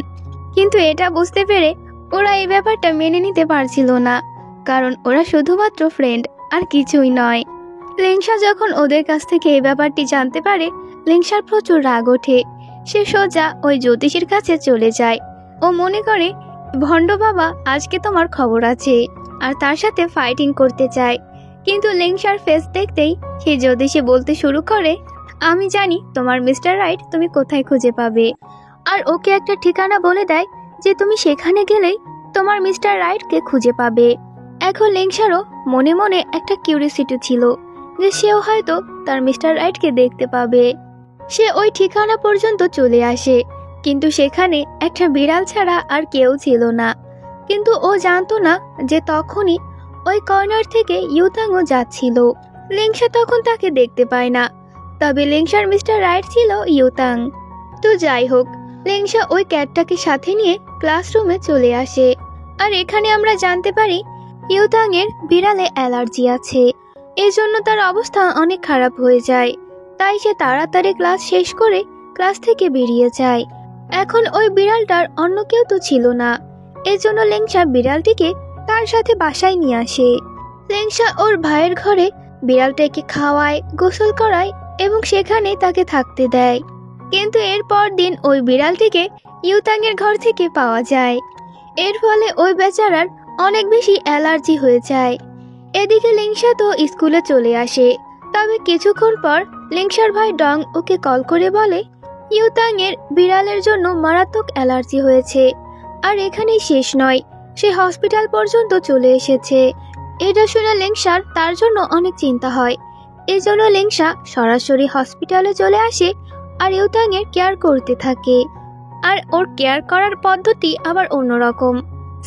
কিন্তু এটা বুঝতে পেরে ওরা এই ব্যাপারটা মেনে নিতে পারছিল না, কারণ ওরা শুধুমাত্র ফ্রেন্ড আর কিছুই নয়। লিংসা যখন ওদের কাছ থেকে এই ব্যাপারটি জানতে পারে, লিংসার প্রচুর রাগ ওঠে। সে সোজা ওই জ্যোতিষীর কাছে চলে যায়। ও মনে করে ভণ্ড বাবা আজকে তোমার খবর আছে, আর তার সাথে ফাইটিং করতে চায়। কিন্তু লিংসার ফেস দেখতেই সেই জ্যোতিষী বলতে শুরু করে, আমি জানি তোমার মিস্টার রাইট তুমি কোথায় খুঁজে পাবে। আর ওকে একটা ঠিকানা বলে দেয় যে তুমি সেখানে গেলেই তোমার মিস্টার রাইটকে খুঁজে পাবে। এখন লিংসারও মনে মনে একটা কিউরিওসিটি ছিল যে সেও হয়তো তার মিস্টার রাইটকে দেখতে পাবে। সে ওই ঠিকানা পর্যন্ত চলে আসে, কিন্তু সেখানে একটা বিড়াল ছাড়া আর কেউ ছিল না। কিন্তু ও জানতো না যে তখনই ওই কর্নার থেকে ইউতাংও যাচ্ছিল। লিংসা তখন তাকে দেখতে পায় না, তবে লিংসার মিস্টার রাইট ছিল ইউতাং। তো যাই হোক, লিংসা ওই ক্যাটটাকে সাথে নিয়ে ক্লাসরুমে চলে আসে। আর এখানে আমরা জানতে পারি ইউতাং এর বিড়ালে অ্যালার্জি আছে, এজন্য তার অবস্থা অনেক খারাপ হয়ে যায়। তাই সে তাড়াতাড়ি ক্লাস শেষ করে ক্লাস থেকে বেরিয়ে যায়। এখন ওই বিড়ালটার অন্য কেউ তো ছিল না, এজন্য লিংসা বিড়ালটিকে তার সাথে বাসায় নিয়ে আসে। লিংসা ওর ভাইয়ের ঘরে বিড়ালটাকে খাওয়ায়, গোসল করায় এবং সেখানে তাকে থাকতে দেয়। কিন্তু এরপর দিন ওই বিড়ালটিকে ইউতাং এর ঘর থেকে পাওয়া যায়। এর ফলে ওই বেচারার অনেক বেশি অ্যালার্জি হয়ে যায়। এদিকে লিংসা তো স্কুলে চলে আসে, তবে কিছুক্ষণ পর লিংসার ভাই ডং ওকে কল করে বলে ইউতাং এর বিড়ালের জন্য মারাত্মক অ্যালার্জি হয়েছে। আর এখানেই শেষ নয়, সে হসপিটাল পর্যন্ত চলে এসেছে। এটা শুনে লিংসার তার জন্য অনেক চিন্তা হয়। এজন্য লিংসা সরাসরি হসপিটালে চলে আসে আর ইউতাং এর কেয়ার করতে থাকে। আর ওর কেয়ার করার পদ্ধতি আবার অন্যরকম।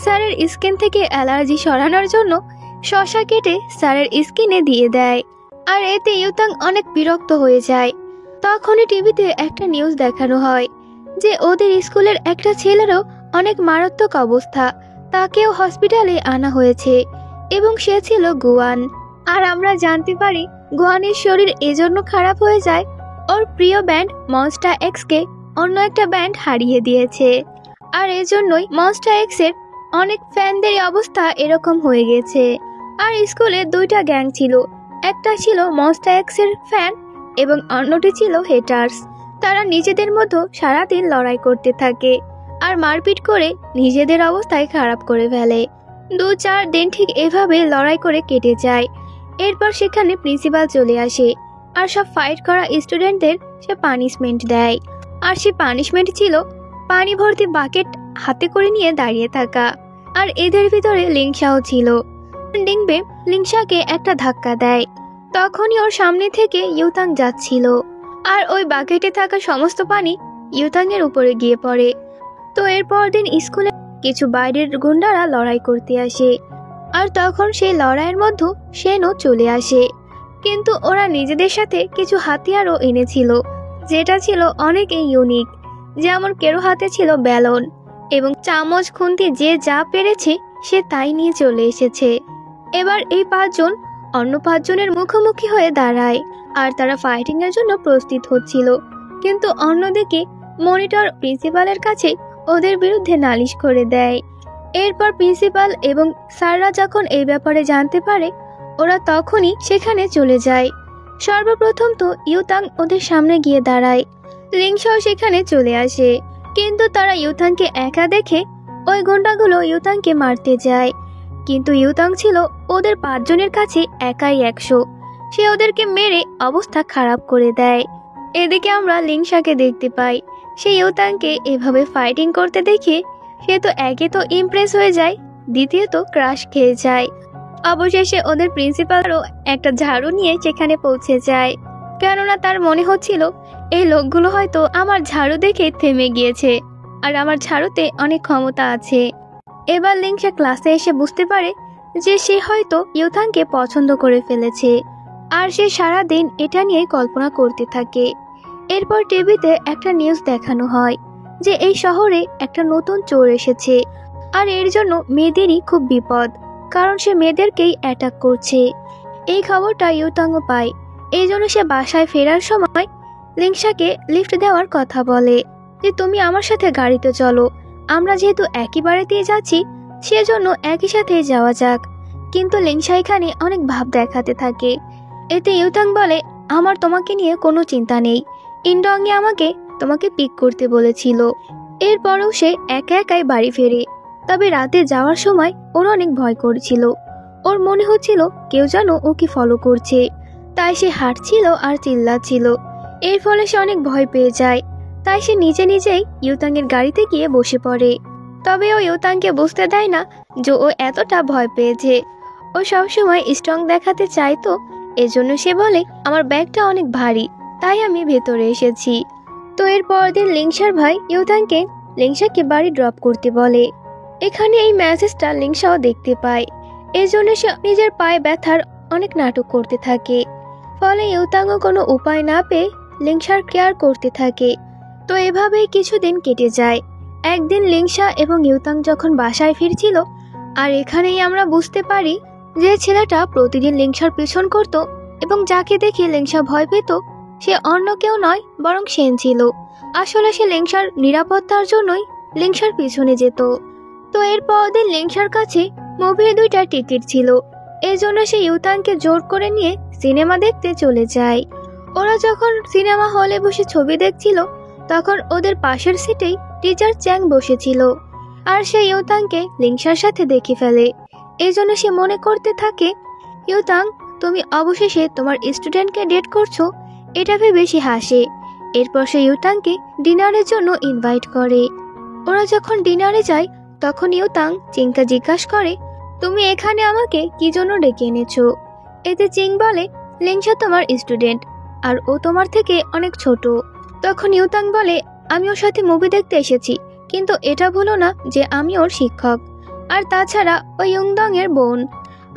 স্যারের স্কিন থেকে অ্যালার্জি সরানোর জন্য শসা কেটে স্যারের স্কিনে দিয়ে দেয়, আর এতে ইউতাং অনেক বিরক্ত হয়ে যায়। তখনই টিভিতে একটা নিউজ দেখানো হয় যে ওদের স্কুলের একটা ছেলেরও অনেক মারাত্মক অবস্থা, তাকেও হসপিটালে আনা হয়েছে এবং সে ছিল গুয়ান। আর আমরা জানতে পারি গুয়ানের শরীর এজন্য খারাপ হয়ে যায়, ওর প্রিয় ব্যান্ড মনস্টার এক্সকে অন্য একটা ব্যান্ড হারিয়ে দিয়েছে। আর এজন্যই মনস্টার এক্সের অনেক ফ্যানদের অবস্থা এরকম হয়ে গেছে। আর স্কুলে দুইটা গ্যাং ছিল, একটা ছিল মনস্টার এক্সের ফ্যান এবং অন্যটি ছিল হেটার্স। তারা নিজেদের মতো সারাদিন লড়াই করতে থাকে আর মারপিট করে নিজেদের অবস্থায় খারাপ করে ফেলে। 2-4 দিন ঠিক এভাবে লড়াই করে কেটে যায়। এরপর সেখানে প্রিন্সিপাল চলে আসে আর সব ফাইট করা স্টুডেন্টদের সে পানিশমেন্ট দেয়। আর সে পানিশমেন্ট ছিল পানি ভর্তি বাকেট হাতে করে নিয়ে দাঁড়িয়ে থাকা। আর এদের ভিতরে লিংসাও ছিল। ডিংবে লিংসাকে একটা ধাক্কা দেয়, তখনই ওর সামনে থেকে ইউতাং যাচ্ছিল আর ওই বাকেটে থাকা সমস্ত পানি ইউতাং এর উপরে গিয়ে পড়ে। তো এরপর দিন স্কুলে কিছু বাইরের গুন্ডারা লড়াই করতে আসে, আর তখন সেই লড়াইয়ের মধ্যে সেনও চলে আসে। কিন্তু ওরা নিজেদের সাথে কিছু হাতিয়ারও এনেছিল, যেটা ছিল অনেক ইউনিক। যেমন কেরো হাতে ছিল ব্যালন এবং চামচ, খুন্তি, যে যা পেরেছে সে তাই নিয়ে চলে এসেছে। এবার এই 5 জন অন্য 5 জনের মুখোমুখি হয়ে দাঁড়ায় আর তারা ফাইটিং এর জন্য প্রস্তুত হচ্ছিল। কিন্তু অন্যদিকে মনিটর প্রিন্সিপালের কাছে ওদের বিরুদ্ধে নালিশ করে দেয়। এরপর প্রিন্সিপাল এবং স্যাররা যখন এই ব্যাপারে জানতে পারে, ওরা তখনই সেখানে চলে যায়। সর্বপ্রথম তো ইউতাং ওদের সামনে গিয়ে দাঁড়ায়। লিংসাও সেখানে চলে আসে, কিন্তু তারা ইউতাংকে একা দেখে ওই গুন্ডাগুলো ইউতাংকে মারতে যায়। কিন্তু ইউতাং ছিল ওদের 5 জনের কাছে একাই 100। সে ওদেরকে মেরে অবস্থা খারাপ করে দেয়। এদিকে আমরা লিংসাকে দেখতে পাই। সে ইউতাংকে এভাবে ফাইটিং করতে দেখে সে তো একে তো ইমপ্রেস হয়ে যায়, দ্বিতীয়ত ক্রাশ খেয়ে যায়। অবশেষে ওদের প্রিন্সিপালও একটা ঝাড়ু নিয়ে সেখানে পৌঁছে যায়, কেননা তার মনে হচ্ছিল এই লোকগুলো হয়তো আমার ঝাড়ু দেখে থেমে গিয়েছে আর আমার ঝাড়ুতে অনেক ক্ষমতা আছে। এবার লিংসা ক্লাসে এসে বুঝতে পারে যে সে হয়তো ইউতাংকে পছন্দ করে ফেলেছে, আর সে সারাদিন এটা নিয়ে কল্পনা করতে থাকে। এরপর টিভিতে একটা নিউজ দেখানো হয় যে এই শহরে একটা নতুন চোর এসেছে আর এর জন্য মেয়েদেরই খুব বিপদ। কারণ সে মেয়েদেরকেই অ্যাটাক করছে। এই খবরটা ইউতাংও পায়। এই জন্য সে বাসায় ফেরার সময় লিংসাকে লিফট দেওয়ার কথা বলে যে তুমি আমার সাথে গাড়িতে চলো, আমরা যেহেতু একই বাড়িতেই যাচ্ছি সেজন্য একই সাথে যাওয়া যাক। কিন্তু লিংসা এখানে অনেক ভাব দেখাতে থাকে। এতে ইউতাং বলে আমার তোমাকে নিয়ে কোনো চিন্তা নেই, ইনডংয়ে আমাকে তোমাকে পিক করতে বলেছিল। এরপরেও সে একা একাই বাড়ি ফেরে। তবে রাতে যাওয়ার সময় ওর অনেক ভয় করছিল। ওর মনে হচ্ছিল কেউ যেন ওকে ফলো করছে, তাই সে হাঁটছিল আর চিল্লাচ্ছিল। এর ফলে সে অনেক ভয় পেয়ে যায়। তাই সে নিজে নিজেই ইউতাংয়ের গাড়িতে গিয়ে বসে পড়ে। তবে ও ইউতাংকে বুঝতে দেয় না যে ও এতটা ভয় পেয়েছে। ও সবসময় স্ট্রং দেখাতে চাইতো, এজন্য সে বলে আমার ব্যাগটা অনেক ভারী, তাই আমি ভেতরে এসেছি। তো এর পরদিন লিংসার ভাই ইউতাংকে লিংসাকে বাড়ি ড্রপ করতে বলে। এখানে এই মেসেজটা লিংসাও দেখতে পায়। এই জন্য সে নিজের পায়ে ব্যথার অনেক নাটক করতে থাকে। ফলে ইউতাংও কোনো উপায় না পেয়ে লিংসার কেয়ার করতে থাকে। তো এভাবেই কিছুদিন কেটে যায়। একদিন লিংসা এবং ইউতাং যখন বাসায় ফিরছিল, আর এখানেই আমরা বুঝতে পারি যে ছেলেটা প্রতিদিন লিংসার পিছন করত এবং যাকে দেখে লিংসা ভয় পেত সে অন্য কেউ নয় বরং সেন ছিল। আসলে সে লিংসার নিরাপত্তার জন্যই লিংসার পিছনে যেত। তো এর পরদিন লিংসার কাছে মুভির 2টা টিকিট ছিল। এই জন্য সে ইউতাংকে জোর করে নিয়ে সিনেমা দেখতে চলে যায়। ওরা যখন সিনেমা হলে বসে ছবি দেখছিল তখন ওদের পাশের সিটেই টিচার চ্যাং বসেছিল। আর সে ইউতাংকে লিংসার সাথে দেখে ফেলে। এই জন্য সে মনে করতে থাকে ইউতাং তুমি অবশেষে তোমার স্টুডেন্টকে ডেট করছো, এটা ভেবে সে হাসে। এরপর সে ইউতাংকে ডিনারের জন্য ইনভাইট করে। ওরা যখন ডিনারে যায় তখন ইউতাং চিংকে জিজ্ঞাসা করে তুমি এখানে আমাকে কি জন্য ডেকে এনেছো। এতে চিং বলে লিংসা তোমার স্টুডেন্ট আর ও তোমার থেকে অনেক ছোট। তখন ইউতাং বলে আমি ওর সাথে মুভি দেখতে এসেছি, কিন্তু এটা ভুলো না যে আমি ওর শিক্ষক, আর তাছাড়া ওই ইউংডং এর বোন।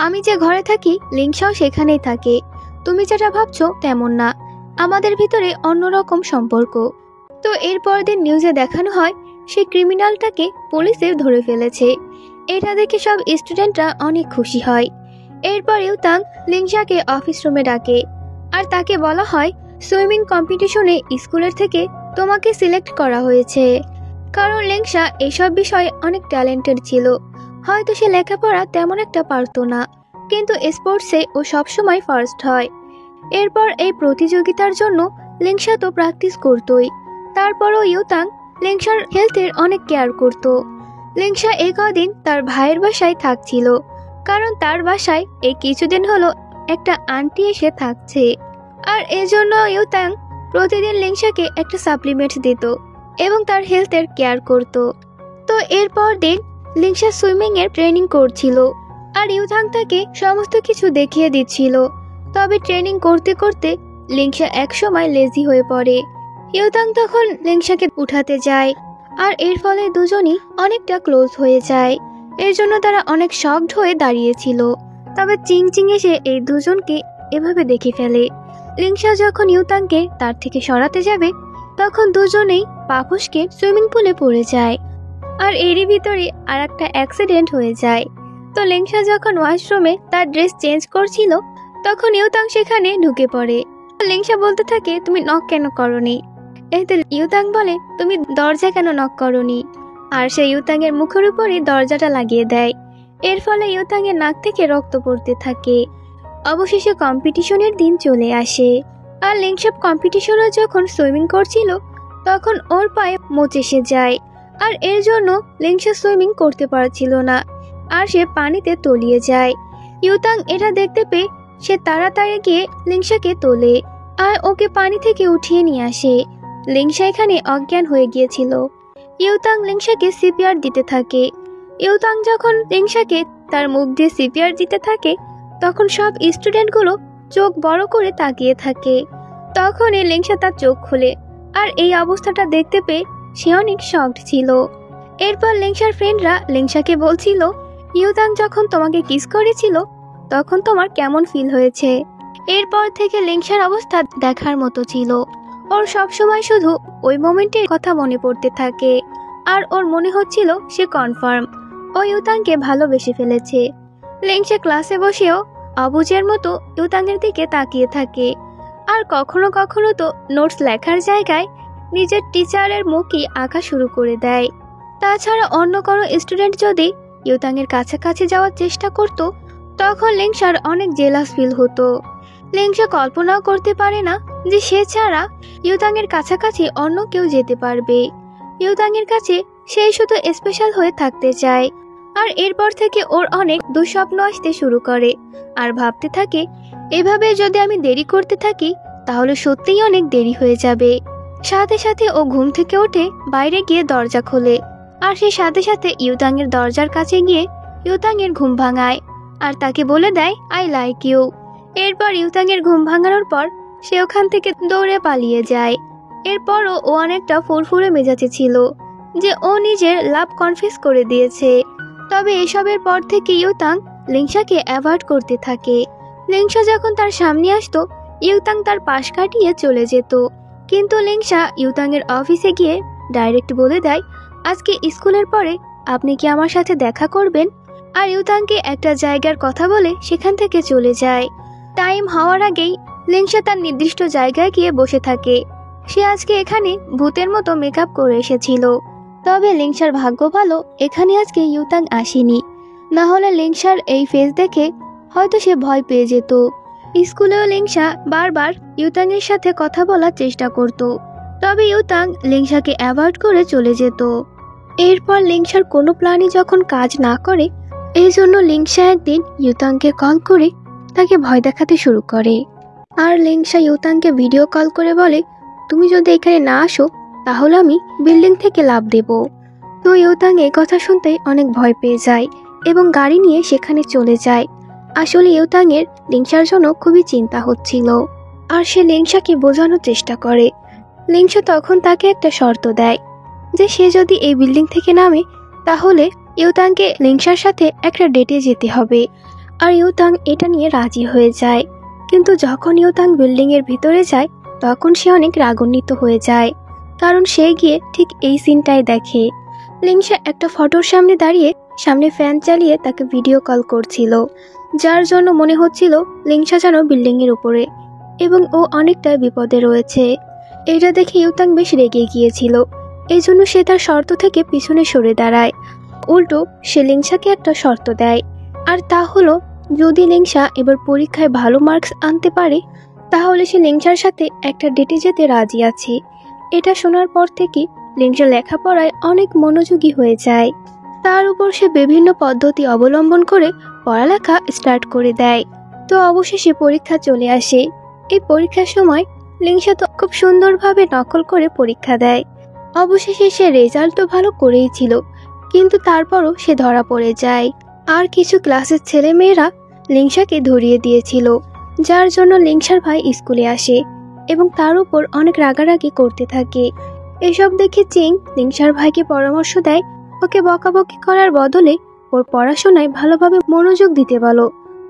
আমি যে ঘরে থাকি লিংসাও সেখানেই থাকে। তুমি যেটা ভাবছো তেমন না, আমাদের ভিতরে অন্যরকম সম্পর্ক। তো এরপর দিন নিউজে দেখানো হয় সেই ক্রিমিনালটাকে পুলিশে ধরে ফেলেছে। এটা দেখে সব স্টুডেন্টরা অনেক খুশি হয়। এরপর ইউতাং লিংসাকে অফিস রুমে ডাকে আর তাকে বলা হয় সুইমিং কম্পিটিশনে স্কুলের থেকে তোমাকে সিলেক্ট করা হয়েছে। কারণ লিংসা এসব বিষয়ে অনেক ট্যালেন্টেড ছিল। হয়তো সে লেখাপড়া তেমন একটা পারতো না, কিন্তু স্পোর্টসে ও সবসময় ফার্স্ট হয়। এরপর এই প্রতিযোগিতার জন্য লিংসা তো প্র্যাকটিস করতোই। তারপরও ইউতাং লিংসার হেলথের অনেক কেয়ার করত। লিংসা এই কদিন তার ভাইয়ের বাসায় থাকছিল, কারণ তার বাসায় এই কিছুদিন হলো একটা আন্টি এসে থাকছে। আর এজন্য ইউতাং প্রতিদিন লিংসাকে একটা সাপ্লিমেন্ট দিত এবং তার হেলথের কেয়ার করত। তো এরপর দিন লিংসা সুইমিং এর ট্রেনিং করছিল আর ইউতাং তাকে সমস্ত কিছু দেখিয়ে দিচ্ছিল। তবে ট্রেনিং করতে করতে লিংসা একসময় লেজি হয়ে পড়ে। ইউতাং তখন লিংসাকে উঠাতে যায় আর এর ফলে দুজনই অনেকটা ক্লোজ হয়ে যায়। এর জন্য তারা অনেক শকড হয়ে দাঁড়িয়েছিল। তবে চিং চিং এসে এই দুজনকে এভাবে দেখে ফেলে। লিংসা যখন ইউতাংকে তার থেকে সরাতে যাবে তখন দুজনেই পাপসকে সুইমিং পুলে পড়ে যায় আর এরই ভিতরে আর একটা অ্যাক্সিডেন্ট হয়ে যায়। তো লিংসা যখন ওয়াশরুমে তার ড্রেস চেঞ্জ করছিল তখন ইউতাং সেখানে ঢুকে পড়ে। লিংসা বলতে থাকে তুমি নক কেন করনি। এতে ইউতাং বলে তুমি দরজা কেন নক করনি, আর সে ইউতাং এর মুখের উপরে দরজাটা লাগিয়ে দেয়। এর ফলে ইউতাং এর নাক থেকে রক্ত পড়তে থাকে। অবশেষে কম্পিটিশনের দিন চলে আসে আর লিংসা কম্পিটিশনে যখন সুইমিং করছিল তখন ওর পায়ে মোচ এসে যায় আর এর জন্য লিংসা সুইমিং করতে পারছিল না আর সে পানিতে তলিয়ে যায়। ইউতাং এটা দেখতে পেয়ে সে তাড়াতাড়ি গিয়ে লিংসাকে তোলে আর ওকে পানি থেকে উঠিয়ে নিয়ে আসে। লিংসা এখানে অজ্ঞান হয়ে গিয়েছিল। ইউতাং লিংসাকে সিপিআর দিতে থাকে। ইউতাং যখন লিংসাকে তার মুখ দিয়ে সিপিআর দিতে থাকে তখন সব স্টুডেন্টগুলো চোখ বড় করে তাকিয়ে থাকে। তখনই লিংসা তার চোখ খুলে আর এই অবস্থাটা দেখতে পেয়ে সে অনেক শকড ছিল। এরপর লিংসার ফ্রেন্ডরা লিংসাকে বলছিল ইউতাং যখন তোমাকে কিস করেছিল তখন তোমার কেমন ফিল হয়েছে। এরপর থেকে লিংসার অবস্থা দেখার মতো ছিল। ওর সবসময় শুধু ওই মোমেন্টের কথা মনে পড়তে থাকে আর ওর মনে হচ্ছিল সে কনফার্ম ও ইউতাংকে ভালোবেসে ফেলেছে। লিংশা ক্লাসে বসেও অবুঝের মতো ইউতাংয়ের দিকে তাকিয়ে থাকে। আর কখনো কখনো তো নোটস লেখার জায়গায় নিজের টিচারের মুখই আঁকা শুরু করে দেয়। তাছাড়া অন্য কোনো স্টুডেন্ট যদি ইউতাংয়ের কাছাকাছি যাওয়ার চেষ্টা করত, তখন লিংশার অনেক জেলাস ফিল হতো। লিংশা কল্পনাও করতে পারে না যে সে ছাড়া ইউতাংয়ের কাছাকাছি অন্য কেউ যেতে পারবে। ইউতাংয়ের কাছে সেই শুধু স্পেশাল হয়ে থাকতে চায়। আর এরপর থেকে ওর অনেক দুঃস্বপ্ন আসতে শুরু করে আর ভাবতে থাকে, এভাবে যদি আমি দেরি করতে থাকি তাহলে সত্যিই অনেক দেরি হয়ে যাবে। সাথে সাথে ও ঘুম থেকে উঠে বাইরে গিয়ে দরজা খোলে, আর সে সাথে সাথে ইউতাংয়ের দরজার কাছে গিয়ে ইউতাংয়ের ঘুম ভাঙায় আর তাকে বলে দেয় আই লাইক ইউ। এরপর ইউতাংয়ের ঘুম ভাঙানোর পর সে ওখান থেকে দৌড়ে পালিয়ে যায়। এরপরও ও অনেকটা ফুরফুরে মেজাজে ছিল যে ও নিজের লাভ কনফেস করে দিয়েছে। তবে এসবের পর থেকে ইউতাং লিংশাকে অ্যাভয়েড করতে থাকে। লিংশা যখন তার সামনে আসতো, ইউতাং তার পাশ কাটিয়ে চলে যেত। কিন্তু লিংশা ইউতাংয়ের অফিসে গিয়ে ডাইরেক্ট বলে দেয়, আজকে স্কুলের পরে আপনি কি আমার সাথে দেখা করবেন? আর ইউতাংকে একটা জায়গার কথা বলে সেখান থেকে চলে যায়। টাইম হওয়ার আগেই লিংশা তার নির্দিষ্ট জায়গায় গিয়ে বসে থাকে। সে আজকে এখানে ভূতের মতো মেকআপ করে এসেছিল। তবে লিংশার ভাগ্য ভালো এখানে আজকে ইউতাং আসেনি, না হলে লিংশার এই ফেস দেখে হয়তো সে ভয় পেয়ে যেত। স্কুলেও লিংশা বারবার ইউতাংয়ের সাথে কথা বলার চেষ্টা করত, তবে ইউতাং লিংশাকে অ্যাভয়েড করে চলে যেত। এরপর লিংশার কোনো প্ল্যানই যখন কাজ না করে, এই জন্য লিংশা একদিন ইউতাংকে কল করে তাকে ভয় দেখাতে শুরু করে। আর লিংশা ইউতাংকে ভিডিও কল করে বলে, তুমি যদি এখানে না আসো তাহলে আমি বিল্ডিং থেকে লাফ দেব। তো ইউতাং এই কথা শুনতেই অনেক ভয় পেয়ে যায় এবং গাড়ি নিয়ে সেখানে চলে যায়। আসলে ইউতাংয়ের লিংশার জন্য খুবই চিন্তা হচ্ছিল, আর সে লিংশাকে বোঝানোর চেষ্টা করে। লিংশা তখন তাকে একটা শর্ত দেয় যে সে যদি এই বিল্ডিং থেকে নামে তাহলে ইউতাংকে লিংশার সাথে একটা ডেটে যেতে হবে। আর ইউতাং এটা নিয়ে রাজি হয়ে যায়। কিন্তু যখন ইউতাং বিল্ডিং এর ভিতরে যায় তখন সে অনেক রাগান্বিত হয়ে যায়, কারণ সে গিয়ে ঠিক এই সিনটাই দেখে। লিংশা একটা ফটোর সামনে দাঁড়িয়ে সামনে ফ্যান চালিয়ে তাকে ভিডিও কল করছিল, যার জন্য মনে হচ্ছিল লিংশা যেন বিল্ডিং এর উপরে এবং ও অনেকটা বিপদে রয়েছে। এটা দেখে ইউতাং বেশ রেগে গিয়েছিল, এই জন্য সে তার শর্ত থেকে পিছনে সরে দাঁড়ায়। উল্টো সে লিংশাকে একটা শর্ত দেয়, আর তা হলো যদি লিংশা এবার পরীক্ষায় ভালো মার্কস আনতে পারে তাহলে সে লিংশার সাথে একটা ডেটে যেতে রাজি আছে। এটা শোনার পর থেকে লিংশা লেখাপড়ায় অনেক মনোযোগী হয়ে যায়। তার উপর সে বিভিন্ন পদ্ধতি অবলম্বন করে পড়ালেখা স্টার্ট করে দেয়। তো অবশেষে পরীক্ষা চলে আসে। এই পরীক্ষার সময় লিংশা তো খুব সুন্দরভাবে নকল করে পরীক্ষা দেয়। অবশেষে সে রেজাল্ট তো ভালো করেই ছিল, কিন্তু তারপরও সে ধরা পড়ে যায়। আর কিছু ক্লাসের ছেলেমেয়েরা লিংশাকে ধরিয়ে দিয়েছিল, যার জন্য লিংশার ভাই স্কুলে আসে এবং তার উপর অনেক রাগারাগি করতে থাকে। এসব দেখে চিং লিংশার ভাইকে পরামর্শ দেয়, ওকে বকাবকি করার বদলে ওর পড়াশোনায় ভালোভাবে মনোযোগ দিতে বলো,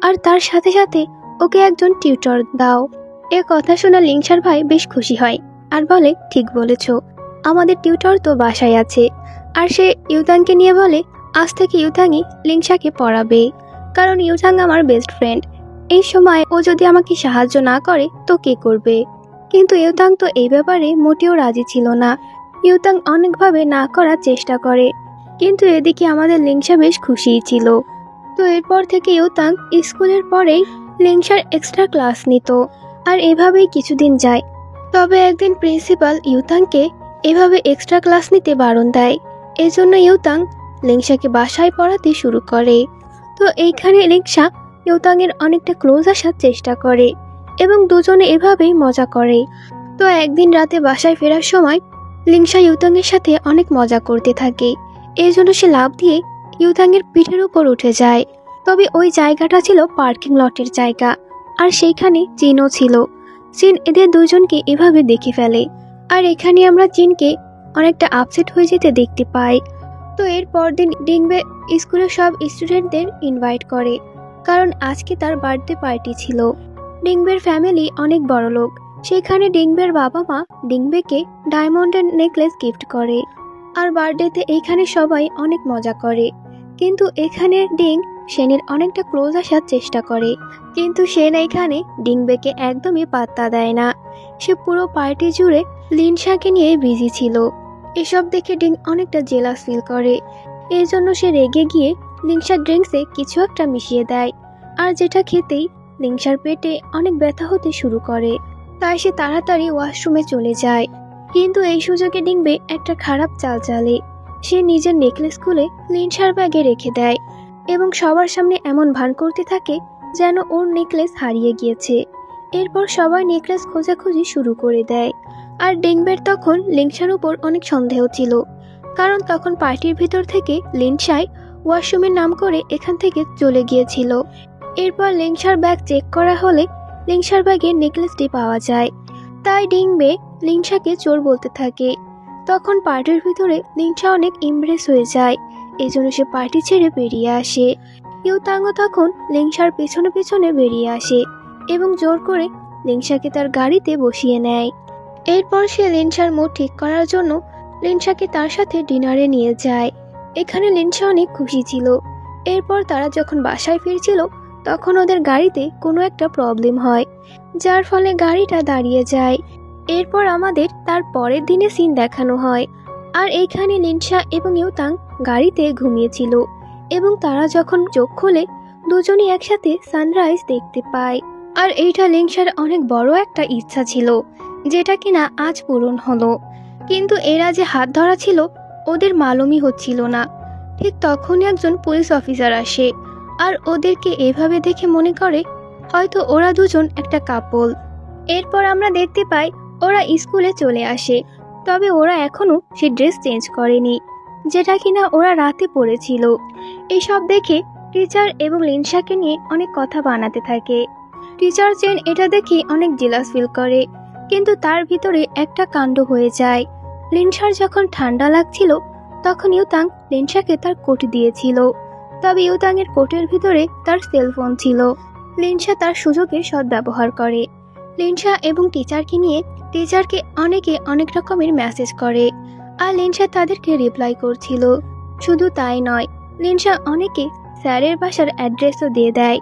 আর তার সাথে সাথে ওকে একজন টিউটর দাও। এ কথা শুনে লিংশার ভাই বেশ খুশি হয় আর বলে, ঠিক বলেছ, আমাদের টিউটর তো বাসায় আছে। আর সে ইউতাংকে নিয়ে বলে, আজ থেকে ইউতাংই লিংশাকে পড়াবে, কারণ ইউতাং আমার বেস্ট ফ্রেন্ড। এই সময় ও যদি আমাকে সাহায্য না করে তো কে করবে? কিন্তু ইউতাং তো এই ব্যাপারে মোটেও রাজি ছিল না। ইউতাং অনেকভাবে না করার চেষ্টা করে, কিন্তু এদিকে আমাদের লিংশা বেশ খুশিই ছিল। তো এরপর থেকে ইউতাং স্কুলের পরেই লিংশার এক্সট্রা ক্লাস নিত, আর এভাবেই কিছুদিন যায়। তবে একদিন প্রিন্সিপাল ইউতাংকে এভাবে এক্সট্রা ক্লাস নিতে বারণ দেয়। এজন্য ইউতাং লিংশাকে বাসায় পড়াতে শুরু করে। তো এইখানে লিংশা ইউতাংয়ের অনেকটা ক্লোজ আসার চেষ্টা করে এবং দুজনে এভাবেই মজা করে। তো একদিন রাতে বাসায় ফেরার সময় লিংশা ইউতাংয়ের সাথে অনেক মজা করতে থাকে। এই জন্য সে লাফ দিয়ে ইউতাংয়ের পিঠের উপর উঠে যায়। তবে ওই জায়গাটা ছিল পার্কিং লটের জায়গা, আর সেইখানে চিনও ছিল। চিন এদের দুজনকে এভাবে দেখে ফেলে, আর এখানে আমরা চিনকে অনেকটা আপসেট হয়ে যেতে দেখতে পাই। তো এর পরদিন ডিংবে স্কুলের সব স্টুডেন্টদের ইনভাইট করে, কারণ আজকে তার বার্থডে পার্টি ছিল। ডিংবের ফ্যামিলি অনেক বড় লোক, সেখানে ডিংবের বাবা মা ডিংবেকে ডায়মন্ডের নেকলেস গিফট করে। আর বার্থডেতে এইখানে সবাই অনেক মজা করে, কিন্তু এখানে ডিং শেনের অনেকটা ক্লোজ আসার চেষ্টা করে, কিন্তু শেন এখানে ডিংবেকে একদমই পাত্তা দেয় না। সে পুরো পার্টি জুড়ে লিনশাকে নিয়ে বিজি ছিল। এসব দেখে ডিং অনেকটা জেলাস ফিল করে। এই জন্য সে রেগে গিয়ে লিনশার ড্রিঙ্কসে কিছু একটা মিশিয়ে দেয়, আর যেটা খেতেই লিনশার পেটে অনেক ব্যথা হতে শুরু করে। তাই সে তাড়াতাড়ি ওয়াশরুমে চলে যায়। কিন্তু এই সুযোগে ডিংবে একটা খারাপ চাল চালে। সে নিজের নেকলেস খুলে লিনশার ব্যাগে রেখে দেয় এবং সবার সামনে এমন ভান করতে থাকে যেন ওর নেকলেস হারিয়ে গিয়েছে। এরপর সবাই নেকলেস খোঁজাখুঁজি শুরু করে দেয়। আর ডিংবের তখন লিনশার উপর অনেক সন্দেহ ছিল, কারণ তখন পার্টির ভিতর থেকে লিনশাই ওয়াশরুমের নাম করে এখান থেকে চলে গিয়েছিল। এরপর লিনশার ব্যাগ চেক করা হলে লিনশার ব্যাগে নেকলেসটি পাওয়া যায়। তাই ডিংবে লিনশাকে চোর বলতে থাকে। তখন পার্টির ভিতরে লিনশা অনেক ইমপ্রেস হয়ে যায়, এই জন্য সে পার্টি ছেড়ে বেরিয়ে আসে। ইউতাঙ্গও তখন লিনশার পেছনে পেছনে বেরিয়ে আসে এবং জোর করে লিনশাকে তার গাড়িতে বসিয়ে নেয়। এরপর সে লিনশার মুড ঠিক করার জন্য লিনশাকে তার সাথে ডিনারে নিয়ে যায়। এখানে লিনশা অনেক খুশি ছিল। এরপর তারা যখন বাসায় ফিরছিল তখন ওদের গাড়িতে কোনো একটা প্রবলেম হয়, যার ফলে গাড়িটা দাঁড়িয়ে যায়। এরপর আমাদের তার পরের দিনে সিন দেখানো হয়। আর এইখানে লিনশা এবং ইউতাং গাড়িতে ঘুমিয়েছিল এবং তারা যখন চোখ খোলে দুজনই একসাথে সানরাইজ দেখতে পায়। আর এইটা লিনশার অনেক বড় একটা ইচ্ছা ছিল, যেটা কিনা আজ পূরণ হলো। কিন্তু এরা যে হাত ধরা ছিল ওদের মালুমই হচ্ছিল না। ঠিক তখনই একজন পুলিশ অফিসার আসে আর ওদেরকে এভাবে দেখে মনে করে হয়তো ওরা দুজন একটা কাপল। এরপর আমরা দেখতে পাই ওরা স্কুলে চলে আসে, তবে ওরা এখনো সে ড্রেস চেঞ্জ করেনি যেটা কিনা ওরা রাতে পরেছিল। এইসব দেখে টিচার এবং লিনশাকে নিয়ে অনেক কথা বানাতে থাকে। টিচার চেন এটা দেখে অনেক জেলাস ফিল করে, কিন্তু তার ভিতরে একটা কাণ্ড হয়ে যায়। লিনশার যখন ঠান্ডা লাগছিল তখন ইউতাং লিনশাকে তার কোট দিয়েছিল, তবে ইউতাংয়ের কোটের ভিতরে তার সেলফোন ছিল। লিনশা তার সুযোগে সদ্ব্যবহার করে। লিনশা এবং টিচারকে নিয়ে টিচারকে অনেকে অনেক রকমের মেসেজ করে, আর লিনশা তাদেরকে রিপ্লাই করছিল। শুধু তাই নয়, লিনশা অনেকে স্যারের বাসার অ্যাড্রেসও দিয়ে দেয়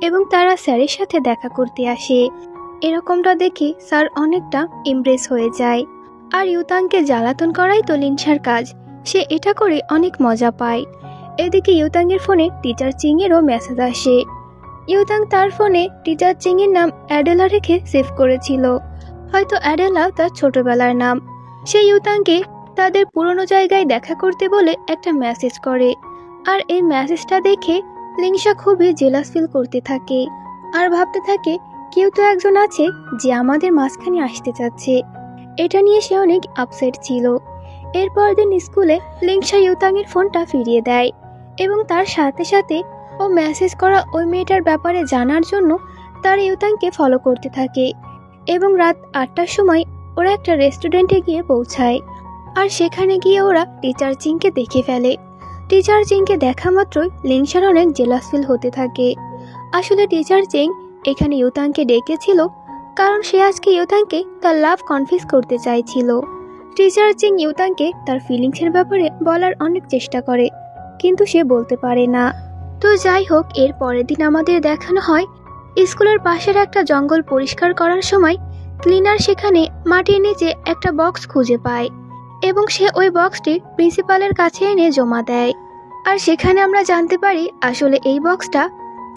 এবং তারা স্যারের সাথে দেখা করতে আসে। এরকমটা দেখে স্যার অনেকটা ইমপ্রেস হয়ে যায়। আর ইউতাংকে জ্বালাতন করাই তো লিনশার কাজ, সে এটা করে অনেক মজা পায়। এদিকে ইউতাংয়ের ফোনে টিচার চিংয়েরও মেসেজ আসে। ইউতাং তার ফোনে টিচার চিংয়ের নাম অ্যাডেলা রেখে সেভ করেছিল, হয়তো অ্যাডেলা তার ছোটবেলার নাম। সে ইউতাংকে তাদের পুরনো জায়গায় দেখা করতে বলে একটা মেসেজ করে। আর এই মেসেজটা দেখে লিনশা খুবই জেলাস ফিল করতে থাকে আর ভাবতে থাকে কেউ তো একজন আছে যে আমাদের মাঝখানে আসতে চাচ্ছে। এটা নিয়ে সে অনেক আপসেট ছিল। এরপর দিন স্কুলে লিনশা ইউতাংয়ের ফোনটা ফিরিয়ে দেয় এবং তার সাথে সাথে ও মেসেজ করা ওই মেয়েটার ব্যাপারে জানার জন্য তার ইউতাংকে ফলো করতে থাকে এবং রাত 8টার সময় ওরা একটা রেস্টুরেন্টে গিয়ে পৌঁছায়। আর সেখানে গিয়ে ওরা টিচার চিংকে দেখে ফেলে। টিচার চিংকে দেখা মাত্রই লিনশার অনেক জেলাস ফিল হতে থাকে। আসলে টিচার চিং এখানে ইউতাংকে ডেকেছিল কারণ সে আজকে ইউতাংকে তার লাভ কনফিউজ করতে চাইছিল। টিচার চিং ইউতাংকে তার ফিলিংসের ব্যাপারে বলার অনেক চেষ্টা করে, কিন্তু সে বলতে পারে না। তো যাই হোক, এর পরের দিন আমাদের দেখানো হয় স্কুলের পাশের একটা জঙ্গল পরিষ্কার করার সময় ক্লিনার সেখানে মাটির নিচে একটা বক্স খুঁজে পায় এবং সে ওই বক্সটি প্রিন্সিপালের কাছে এনে জমা দেয়। আর সেখানে আমরা জানতে পারি আসলে এই বক্সটা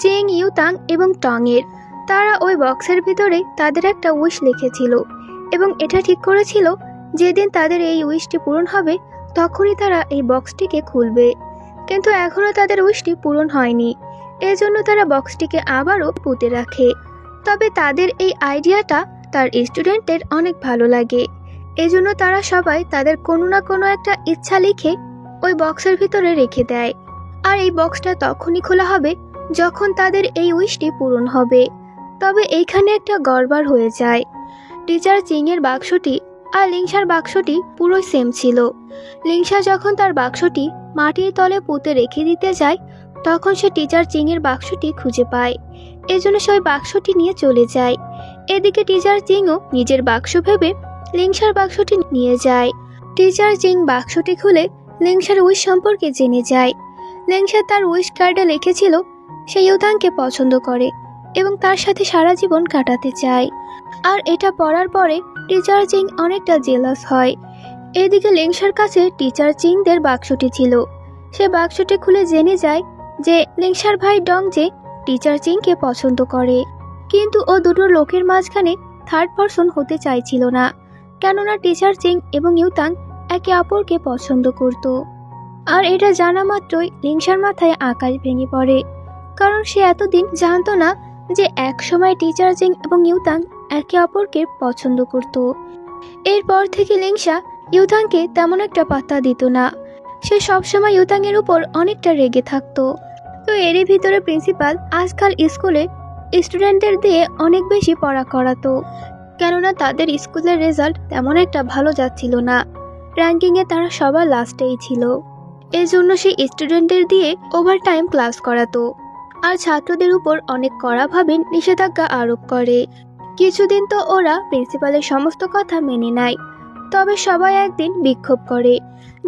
চিং, ইউতাং এবং টং এর। তারা ওই বক্সের ভিতরে তাদের একটা উইশ লিখেছিল এবং এটা ঠিক করেছিল যেদিন তাদের এই উইশটি পূরণ হবে তখনই তারা এই বক্সটিকে খুলবে। কিন্তু এখনো তাদের উইশটি পূরণ হয়নি, এজন্য তারা বক্সটিকে আবারও পুঁতে রাখে। তবে তাদের এই আইডিয়াটা তার স্টুডেন্টদের অনেক ভালো লাগে, এজন্য তারা সবাই তাদের কোনো না কোনো একটা ইচ্ছা লিখে ওই বক্সের ভিতরে রেখে দেয়। আর এই বক্সটা তখনই খোলা হবে যখন তাদের এই উইশটি পূরণ হবে। তবে এইখানে একটা গড়বড় হয়ে যায়। টিচার চিং এর বাক্সটি আর লিনশার বাক্সটি পুরোই সেম ছিল। লিনশা যখন তার বাক্সটি মাটির তলে পুঁতে রেখে দিতে যায় তখন সে টিচার চিং এর বাক্সটি খুঁজে পায়, এজন্য সে ওই বাক্সটি নিয়ে চলে যায়। এদিকে টিচার চিংও নিজের বাক্স ভেবে লিনশার বাক্সটি নিয়ে যায়। টিচার চিং বাক্সটি খুলে লিনশার উইশ সম্পর্কে জেনে যায়। লিনশা তার উইশ কার্ডে লিখেছিল সে ইউথাংকে পছন্দ করে এবং তার সাথে সারা জীবন কাটাতে চায়। আর এটা পড়ার পরে টিচার চিং অনেকটা জেলাস হয়। এদিকে লিংসার কাছে টিচার চিংদের বাক্সটি ছিল। সে বাক্সটি খুলে জেনে যায় যে লিংসার ভাই ডং যে টিচার চিংকে পছন্দ করে, কিন্তু ও দুটো লোকের মাঝখানে থার্ড পারসন হতে চাইছিল না, কেননা টিচার চিং এবং ইউতাং একে অপরকে পছন্দ করত। আর এটা জানা মাত্রই লিংসার মাথায় আকাশ ভেঙে পড়ে, কারণ সে এতদিন জানতো না যে এক সময় টিচার চিং এবং ইউতাং একে অপরকে পছন্দ করত। এরপর থেকে লিংসা ইউতাংকে তেমন একটা পাত্তা দিত না। সে সবসময় ইউতাংয়ের উপর অনেকটা রেগে থাকতো। তো এরই ভিতরে প্রিন্সিপাল আজকাল স্কুলে স্টুডেন্টদের দিয়ে অনেক বেশি পড়া করাতো, কেননা তাদের স্কুলের রেজাল্ট তেমন একটা ভালো যাচ্ছিল না। র্যাঙ্কিংয়ে তারা সবার লাস্টেই ছিল। এজন্য সে স্টুডেন্টদের দিয়ে ওভারটাইম ক্লাস করাতো আর ছাত্রদের উপর অনেক কড়াভাবে নিষেধাজ্ঞা আরোপ করে। কিছুদিন তো ওরা প্রিন্সিপালের সমস্ত কথা মেনে নেয়, তবে সবাই একদিন বিক্ষোভ করে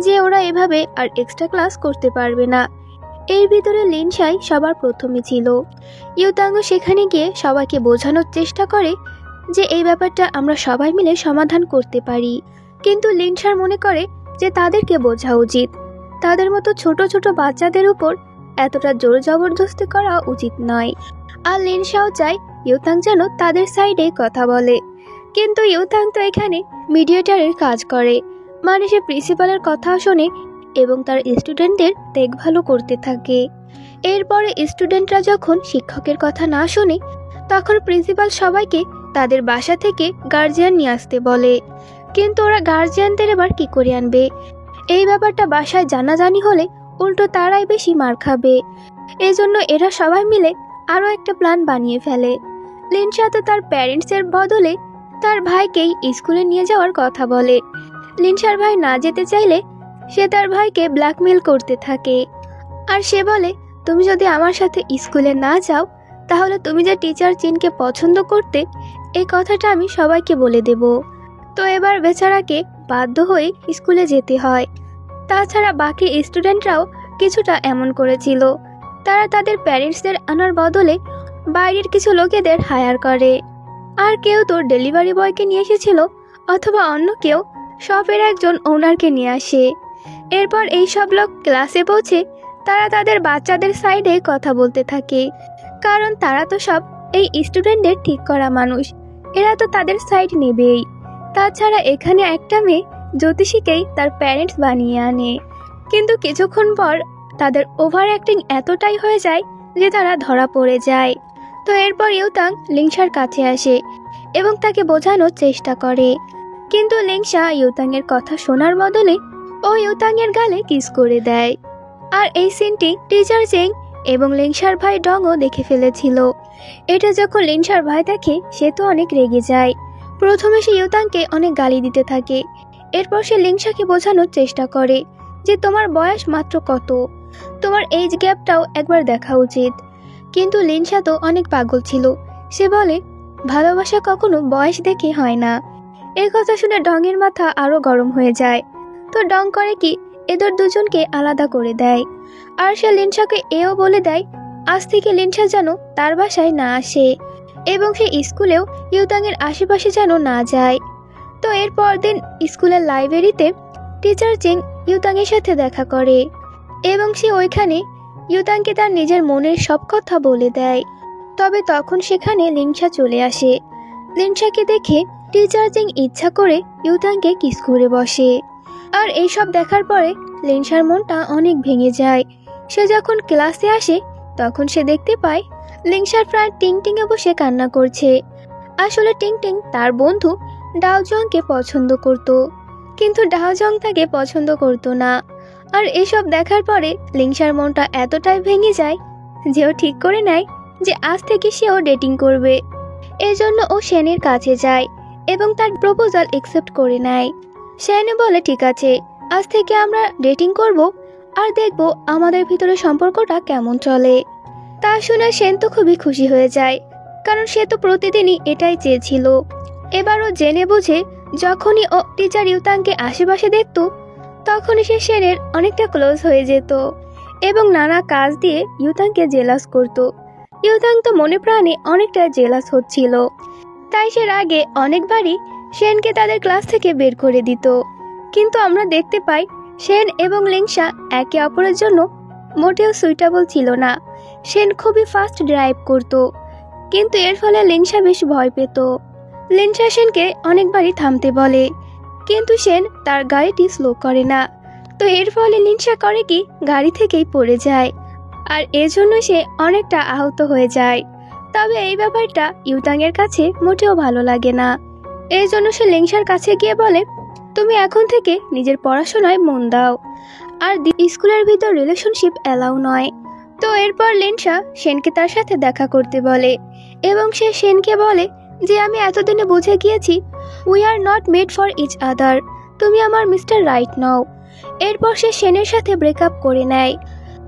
যে ওরা এভাবে আর এক্সট্রা ক্লাস করতে পারবে না। এর ভিতরে লিনশাই সবার প্রথমে ছিল। ইউতাংও সেখানে গিয়ে সবাইকে বোঝানোর চেষ্টা করে যে এই ব্যাপারটা আমরা সবাই মিলে সমাধান করতে পারি, কিন্তু লিনশার মনে করে যে তাদেরকে বোঝা উচিত। তাদের মতো ছোট ছোট বাচ্চাদের উপর এতটা জোর জবরদস্তি করা উচিত নয়। আর লিনশাও চায় ইউতাং যেন তাদের সাইডে কথা বলে, কিন্তু ইউতাং তো এখানে মিডিয়েটরের কাজ করে, মানে সে প্রিন্সিপালের কথা শোনে এবং তার স্টুডেন্টদের দেখভালও করতে থাকে। এরপরে স্টুডেন্টরা যখন শিক্ষকের কথা না শোনে, তখন প্রিন্সিপাল সবাইকে তাদের বাসা থেকে গার্জিয়ান নিয়ে আসতে বলে, কিন্তু ওরা গার্জিয়ানদের এবার কি করে আনবে? এই ব্যাপারটা বাসায় জানাজানি হলে উল্টো তারাই বেশি মার খাবে। এজন্য এরা সবাই মিলে আরও একটা প্ল্যান বানিয়ে ফেলে। লিনশা তো তার প্যারেন্টসের বদলে তার ভাইকেই স্কুলে নিয়ে যাওয়ার কথা বলে। লিনশার ভাই না যেতে চাইলে সে তার ভাইকে ব্ল্যাকমেল করতে থাকে, আর সে বলে, তুমি যদি আমার সাথে স্কুলে না যাও তাহলে তুমি যে টিচার চিনকে পছন্দ করতে এই কথাটা আমি সবাইকে বলে দেব। তো এবার বেচারাকে বাধ্য হয়ে স্কুলে যেতে হয়। তাছাড়া বাকি স্টুডেন্টরাও কিছুটা এমন করেছিল। তারা তাদের প্যারেন্টসদের আনার বদলে বাইরের কিছু লোকেদের হায়ার করে, আর কেউ তো ডেলিভারি বয়কে নিয়ে এসেছিল, অথবা অন্য কেউ শপের একজন ওনারকে নিয়ে আসে। এরপর এই সব লোক ক্লাসে পৌঁছে তারা তাদের বাচ্চাদের সাইডে কথা বলতে থাকে, কারণ তারা তো সব এই স্টুডেন্টদের ঠিক করা মানুষ, এরা তো তাদের সাইড নেবেই। তাছাড়া এখানে একটা মেয়ে জ্যোতিষীকেই তার প্যারেন্টস বানিয়ে আনে, কিন্তু কিছুক্ষণ পর তাদের ওভার অ্যাক্টিং এতটাই হয়ে যায় যে তারা ধরা পড়ে যায়। তো এরপর ইউতাং লিংশার কাছে আসে এবং তাকে বোঝানোর চেষ্টা করে, কিন্তু লিংশা ইউতাংয়ের কথা শোনার বদলে ও ইউতাংয়ের গালে কিস করে দেয়। আর এই সিনটি টিচার চেং এবং লিংশার ভাই ডংও দেখে ফেলেছিল। এটা যখন লিংশার ভাই দেখে সে তো অনেক রেগে যায়। প্রথমে সে ইউতাংকে অনেক গালি দিতে থাকে, এরপর সে লিংশাকে বোঝানোর চেষ্টা করে যে তোমার বয়স মাত্র কত, তোমার এইজ গ্যাপটাও একবার দেখা উচিত। কিন্তু লিংশা তো অনেক পাগল ছিল, সে বলে ভালোবাসা কখনো বয়স দেখে হয় না। এই কথা শুনে ডংয়ের মাথা আরো গরম হয়ে যায়। তো ডং করে কি এদের দুজনকে আলাদা করে দেয়, আর সে লিনশাকে এও বলে দেয় আজ থেকে লিনশা যেন তার বাসায় না আসে এবং সে স্কুলেও ইউতাংয়ের আশেপাশে যেন না যায়। তো এর পরদিন স্কুলের লাইব্রেরিতে টিচার চেং ইউতাংয়ের সাথে দেখা করে এবং সে ওইখানে ইউতাংকে তার নিজের মনের সব কথা বলে দেয়। তবে তখন সেখানে লিনশা চলে আসে। লিনশাকে দেখে টিচার চেং ইচ্ছা করে ইউতাংকে কিস করে বসে, আর এইসব দেখার পরে লিনশার মনটা অনেক ভেঙে যায়। সে যখন ক্লাসে আসে তখন সে দেখতে পায় লিনশার ফ্রেন্ড টিংটিংয়ে বসে কান্না করছে। আসলে টিংটিং তার বন্ধু ডাওজংকে পছন্দ করত, কিন্তু ডাওজং তাকে পছন্দ করত না। আর এসব দেখার পরে লিনশার মনটা এতটাই ভেঙে যায় যে ও ঠিক করে নেয় যে আজ থেকে সেও ডেটিং করবে। এজন্য ও শেনের কাছে যায় এবং তার প্রপোজাল অ্যাকসেপ্ট করে নেয়। শেনে বলে ঠিক আছে, আজ থেকে আমরা ডেটিং করব আর দেখব আমাদের ভিতরে সম্পর্কটা কেমন চলে। তা শুনে শেন তো খুবই খুশি হয়ে যায়, কারণ সে তো প্রতিদিনই এটাই চেয়েছিল। এবারও জেনে বুঝে যখনই ও টিচার ইউতাংকে আশেপাশে দেখত তখনই সে শেনের অনেকটা ক্লোজ হয়ে যেত। এবং নানা কাজ দিয়ে ইউতাংকে জেলাস করত। ইউতাং তো মনে প্রাণে অনেকটা জেলাস হচ্ছিল, তাই সে রাগে অনেকবারই শেনকে তাদের ক্লাস থেকে বের করে দিত। কিন্তু আমরা দেখতে পাই শেন এবং লিংসা একে অপরের জন্য মোটেও সুইটেবল ছিল না। শেন খুবই ফাস্ট ড্রাইভ করত, কিন্তু এর ফলে লিংসা বেশ ভয় পেত। লিংসা শেনকে অনেকবারই থামতে বলে, কিন্তু শেন তার গাড়িটি স্লো করে না। তো এর ফলে লিংসা করে কি, গাড়ি থেকেই পড়ে যায়, আর এজন্য সে অনেকটা আহত হয়ে যায়। তবে এই ব্যাপারটা ইউতাং এর কাছে মোটেও ভালো লাগে না। এই জন্য সে লিংসার কাছে গিয়ে বলে, তুমি এখন থেকে নিজের পড়াশোনায় মন দাও, আর স্কুলের ভিতর রিলেশনশিপ অ্যালাউ নয়। তো এরপর লিংসা শেনকে তার সাথে দেখা করতে বলে, এবং সে শেনকে বলে যে আমি এতদিনে বুঝে গিয়েছি we are not made for each other, তুমি আমার মিস্টার রাইট নও। এরপর সে শেনের সাথে ব্রেকআপ করে নেয়।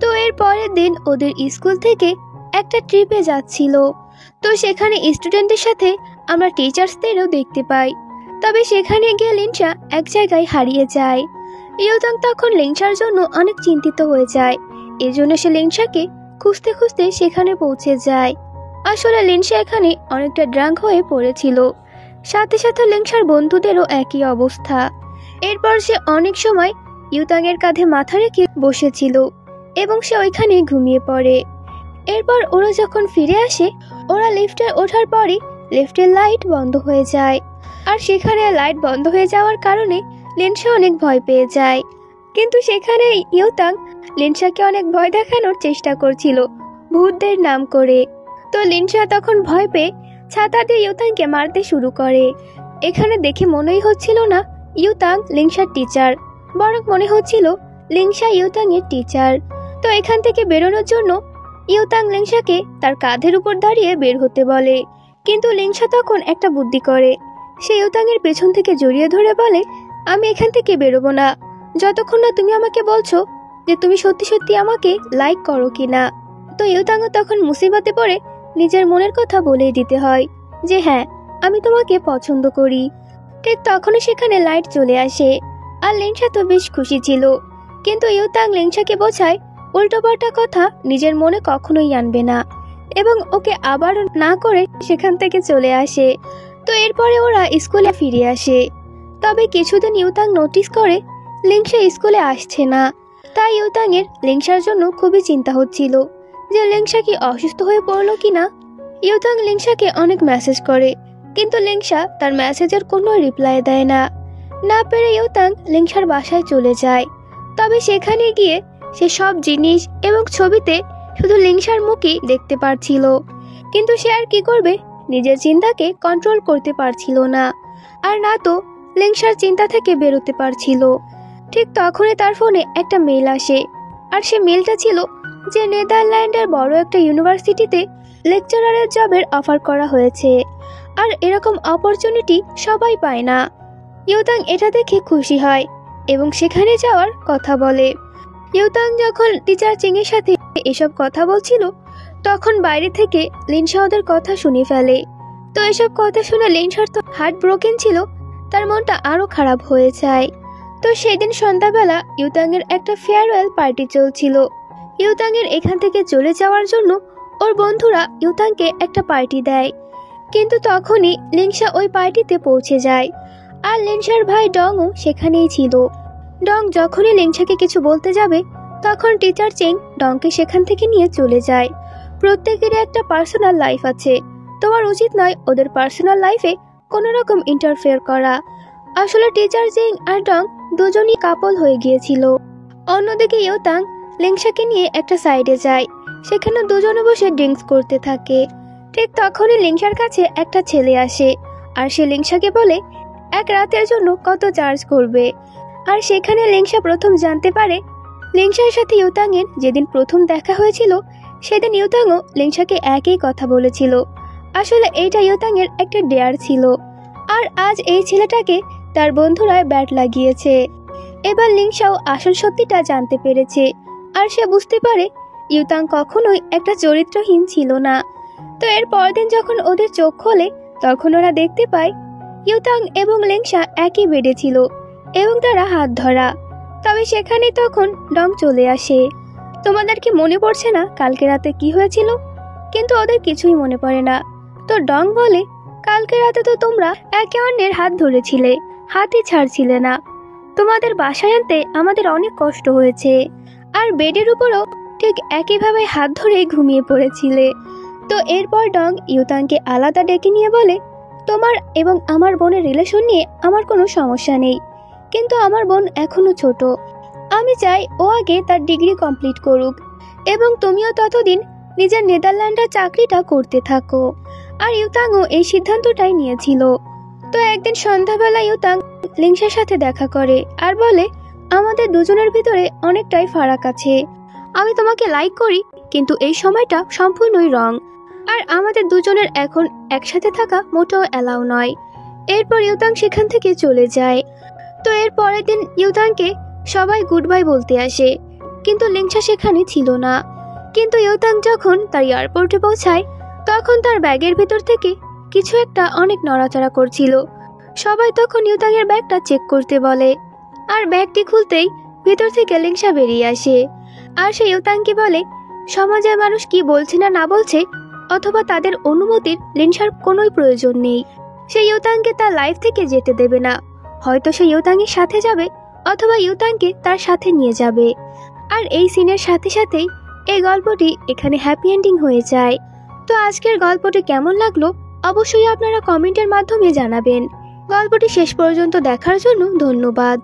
তো এর পরের দিন ওদের স্কুল থেকে একটা ট্রিপে যাচ্ছিল। তো সেখানে স্টুডেন্টদের সাথে আমরা টিচার্সদেরও দেখতে পাই। তবে সেখানে গিয়ে লিংসা এক জায়গায় হারিয়ে যায়। ইউতাং তখন লিংসার জন্য অনেক চিন্তিত হয়ে যায়। এজন্য সে লিংসাকে খুঁজতে খুঁজতে সেখানে পৌঁছে যায়। আসলে লিংসা এখানে অনেকটা ড্রাঙ্ক হয়ে পড়েছিল, সাথে সাথে লিংসার বন্ধুদেরও একই অবস্থা। এরপর সে অনেক সময় ইউতাং এর কাঁধে মাথা রেখে বসেছিল এবং সে ওইখানে ঘুমিয়ে পড়ে। এরপর ওরা যখন ফিরে আসে, ওরা লিফটে ওঠার পরই লিফটের লাইট বন্ধ হয়ে যায়, আর সেখানে লাইট বন্ধ হয়ে যাওয়ার কারণে লিংসা অনেক ভয় পেয়ে যায়। কিন্তু সেখানে ইউতাং লিংসাকে অনেক ভয় দেখানোর চেষ্টা করছিল ভূতদের নাম করে। তো লিংসা তখন ভয় পেয়ে ছাতা দিয়ে ইউতাংকে মারতে শুরু করে। এখানে দেখে মনেই হচ্ছিল না ইউতাং লিংসার টিচার, বরং মনে হচ্ছিল লিংসা ইউতাং এর টিচার। তো এখান থেকে বেরোনোর জন্য ইউতাং লিংসাকে তার কাঁধের উপর দাঁড়িয়ে বের হতে বলে, কিন্তু লিংসা তখন একটা বুদ্ধি করে। সে ইউতাং এর পেছন থেকে জড়িয়ে ধরে বলে, আমি এখান থেকে বেরোবো না যতক্ষণ না তুমি আমাকে বলছো যে তুমি সত্যি সত্যি আমাকে লাইক করো কিনা। তো ইউতাংও তখন মুসিবতে পড়ে নিজের মনের কথা বলে দিতে হয় যে হ্যাঁ, আমি তোমাকে পছন্দ করি। ঠিক তখনই সেখানে লাইট চলে আসে, আর লিংসা তো বেশ খুশি ছিল। কিন্তু ইউতাং লিংসাকে বোঝায় উল্টোপাল্টা কথা নিজের মনে কখনোই আনবে না, এবং ওকে আবার না করে সেখান থেকে চলে আসে। তো এরপরে ওরা স্কুলে ফিরে আসে। তবে কিছুদিন ইউতাং নোটিস করে লিংসা স্কুলে আসছে না। তাই ইউতাং এর লিংসার জন্য খুবই চিন্তা হচ্ছিল যে লিংসা কি অসুস্থ হয়ে পড়লো কিনা। ইউতাং লিংসাকে অনেক মেসেজ করে, কিন্তু লিংসা তার মেসেজের কোনো রিপ্লাই দেয় না। না পেরে ইউতাং লিংসার বাসায় চলে যায়। তবে সেখানে গিয়ে সে সব জিনিস এবং ছবিতে শুধু লিংসার মুখই দেখতে পারছিল, কিন্তু সে আর কি করবে, নিজের চিন্তাকে কন্ট্রোল করতে পারছিল না, আর না তো লিংসার চিন্তা থেকে বেরোতে পারছিল। ঠিক তখনই তার ফোনে একটা মেল আসে, আর সে মেলটা ছিল যে নেদারল্যান্ডের বড় একটা ইউনিভার্সিটিতে লেকচারারের জবের অফার করা হয়েছে, আর এরকম অপরচুনিটি সবাই পায় না। ইউতাং এটা দেখে খুশি হয় এবং সেখানে যাওয়ার কথা বলে। ইউতাং যখন টিচার চিং এর সাথে এসব কথা বলছিল, তখন বাইরে থেকে লিংসা ওদের কথা শুনে ফেলে। তো এসব কথা শুনে লিংসার তো হার্ট ব্রোকেন ছিল, তার মনটা আরো খারাপ হয়ে যায়। তো সেদিন সন্ধ্যাবেলা ইউতাং এর একটা ফেয়ারওয়েল পার্টি চলছিল। ইউতাং এর এখান থেকে চলে যাওয়ার জন্য ওর বন্ধুরা ইউতাংকে একটা পার্টি দেয়, কিন্তু তখনই লিংসা ওই পার্টিতে পৌঁছে যায়, আর লিংসার ভাই ডংও সেখানেই ছিল। ডং যখনই লিংসাকে কিছু বলতে যাবে, তখন টিচার চিং ডংকে সেখান থেকে নিয়ে চলে যায়। প্রত্যেকেরই একটা পার্সোনাল লাইফ আছে, তোমার উচিত নয় ওদের পার্সোনাল লাইফে কোনো রকম ইন্টারফেয়ার করা। আসলে টিচার চিং আর ডং দুজনই কাপল হয়ে গিয়েছিল। অন্যদিকে ইউতাং লিংসাকে নিয়ে একটা সাইডে যায়, সেখানে দুজনে বসে ড্রিঙ্কস করতে থাকে। ঠিক তখনই লিংসার কাছে একটা ছেলে আসে, আর সে লিংসাকে বলে এক রাতের জন্য কত চার্জ করবে। আর সেখানে লিংসা প্রথম জানতে পারে লিংসার সাথে ইউতাং এর যেদিন প্রথম দেখা হয়েছিল, সেদিন ইউতাংও লিংসাকে একই কথা বলেছিল। আসলে এইটা ইউতাং এর একটা ডেয়ার ছিল, আর আজ এই ছেলেটাকে তার বন্ধুরা ব্যাট লাগিয়েছে। এবার লিংসাও আসল সত্যিটা জানতে পেরেছে, আর সে বুঝতে পারে ইউতাং কখনোই একটা চরিত্রহীন ছিল না। তো এর পরদিন যখন ওদের চোখ খোলে, তখন ওরা দেখতে পায় ইউতাং এবং লিংসা একই বেডে ছিল এবং তারা হাত ধরা। তবে সেখানে তখন ডং চলে আসে, তোমাদের কি মনে পড়ছে না কালকে রাতে কি হয়েছিল? কিন্তু ওদের কিছুই মনে পড়ে না। তো ডং বলে, কালকে রাতে তো তোমরা একে অন্যের হাত ধরেছিলে, হাতই ছাড়ছিলে না। তোমাদের বাসায় আনতে আমাদের অনেক কষ্ট হয়েছে, আর বেডের উপরও ঠিক একইভাবে হাত ধরে ঘুমিয়ে পড়েছিলে। তো এরপর ডং ইউতাংকে আলাদা ডেকে নিয়ে বলে, তোমার এবং আমার বোনের রিলেশন নিয়ে আমার কোনো সমস্যা নেই, কিন্তু আমার বোন এখনো ছোট। আমি চাই ও আগে তার ডিগ্রি কমপ্লিট করুক, এবং তুমিও ততদিন নিজের নেদারল্যান্ডের চাকরিটা করতে থাকো। আর ইউতাংও এই সিদ্ধান্তটাই নিয়েছিল। তো একদিন সন্ধ্যাবেলা ইউতাং লিংসার সাথে দেখা করে আর বলে, আমাদের দুজনের ভিতরে অনেকটাই ফারাক আছে। আমি তোমাকে লাইক করি, কিন্তু এই সময়টা সম্পূর্ণই রং, আর আমাদের দুজনের এখন একসাথে থাকা মোটেও অ্যালাউ নয়। এরপর ইউতাং সেখান থেকে চলে যায়। তো এর পরের দিন ইউতাংকে সবাই গুড বাই বলতে আসে, কিন্তু লিংসা সেখানে ছিল না। কিন্তু ইউতাং যখন তার এয়ারপোর্টে পৌঁছায়, তখন তার ব্যাগের ভেতর থেকে কিছু একটা অনেক নড়াচড়া করছিল। সবাই তখন ইউতাংয়ের ব্যাগটা চেক করতে বলে, আর ব্যাগটি খুলতেই ভেতর থেকে লিংসা বেরিয়ে আসে। আর সে ইউতাংকে বলে, সমাজের মানুষ কি বলছে না না বলছে, অথবা তাদের অনুমতির লিংসার কোনোই প্রয়োজন নেই। সে ইউতাংকে তার লাইফ থেকে যেতে দেবে না। হয়তো সে ইউতাংয়ের সাথে যাবে, অথবা ইউতাংকে তার সাথে নিয়ে যাবে। আর এই সিনের সাথে সাথেই এই গল্পটি এখানে হ্যাপি এন্ডিং হয়ে যায়। তো আজকের গল্পটি কেমন লাগলো অবশ্যই আপনারা কমেন্টের মাধ্যমে জানাবেন। গল্পটি শেষ পর্যন্ত দেখার জন্য ধন্যবাদ।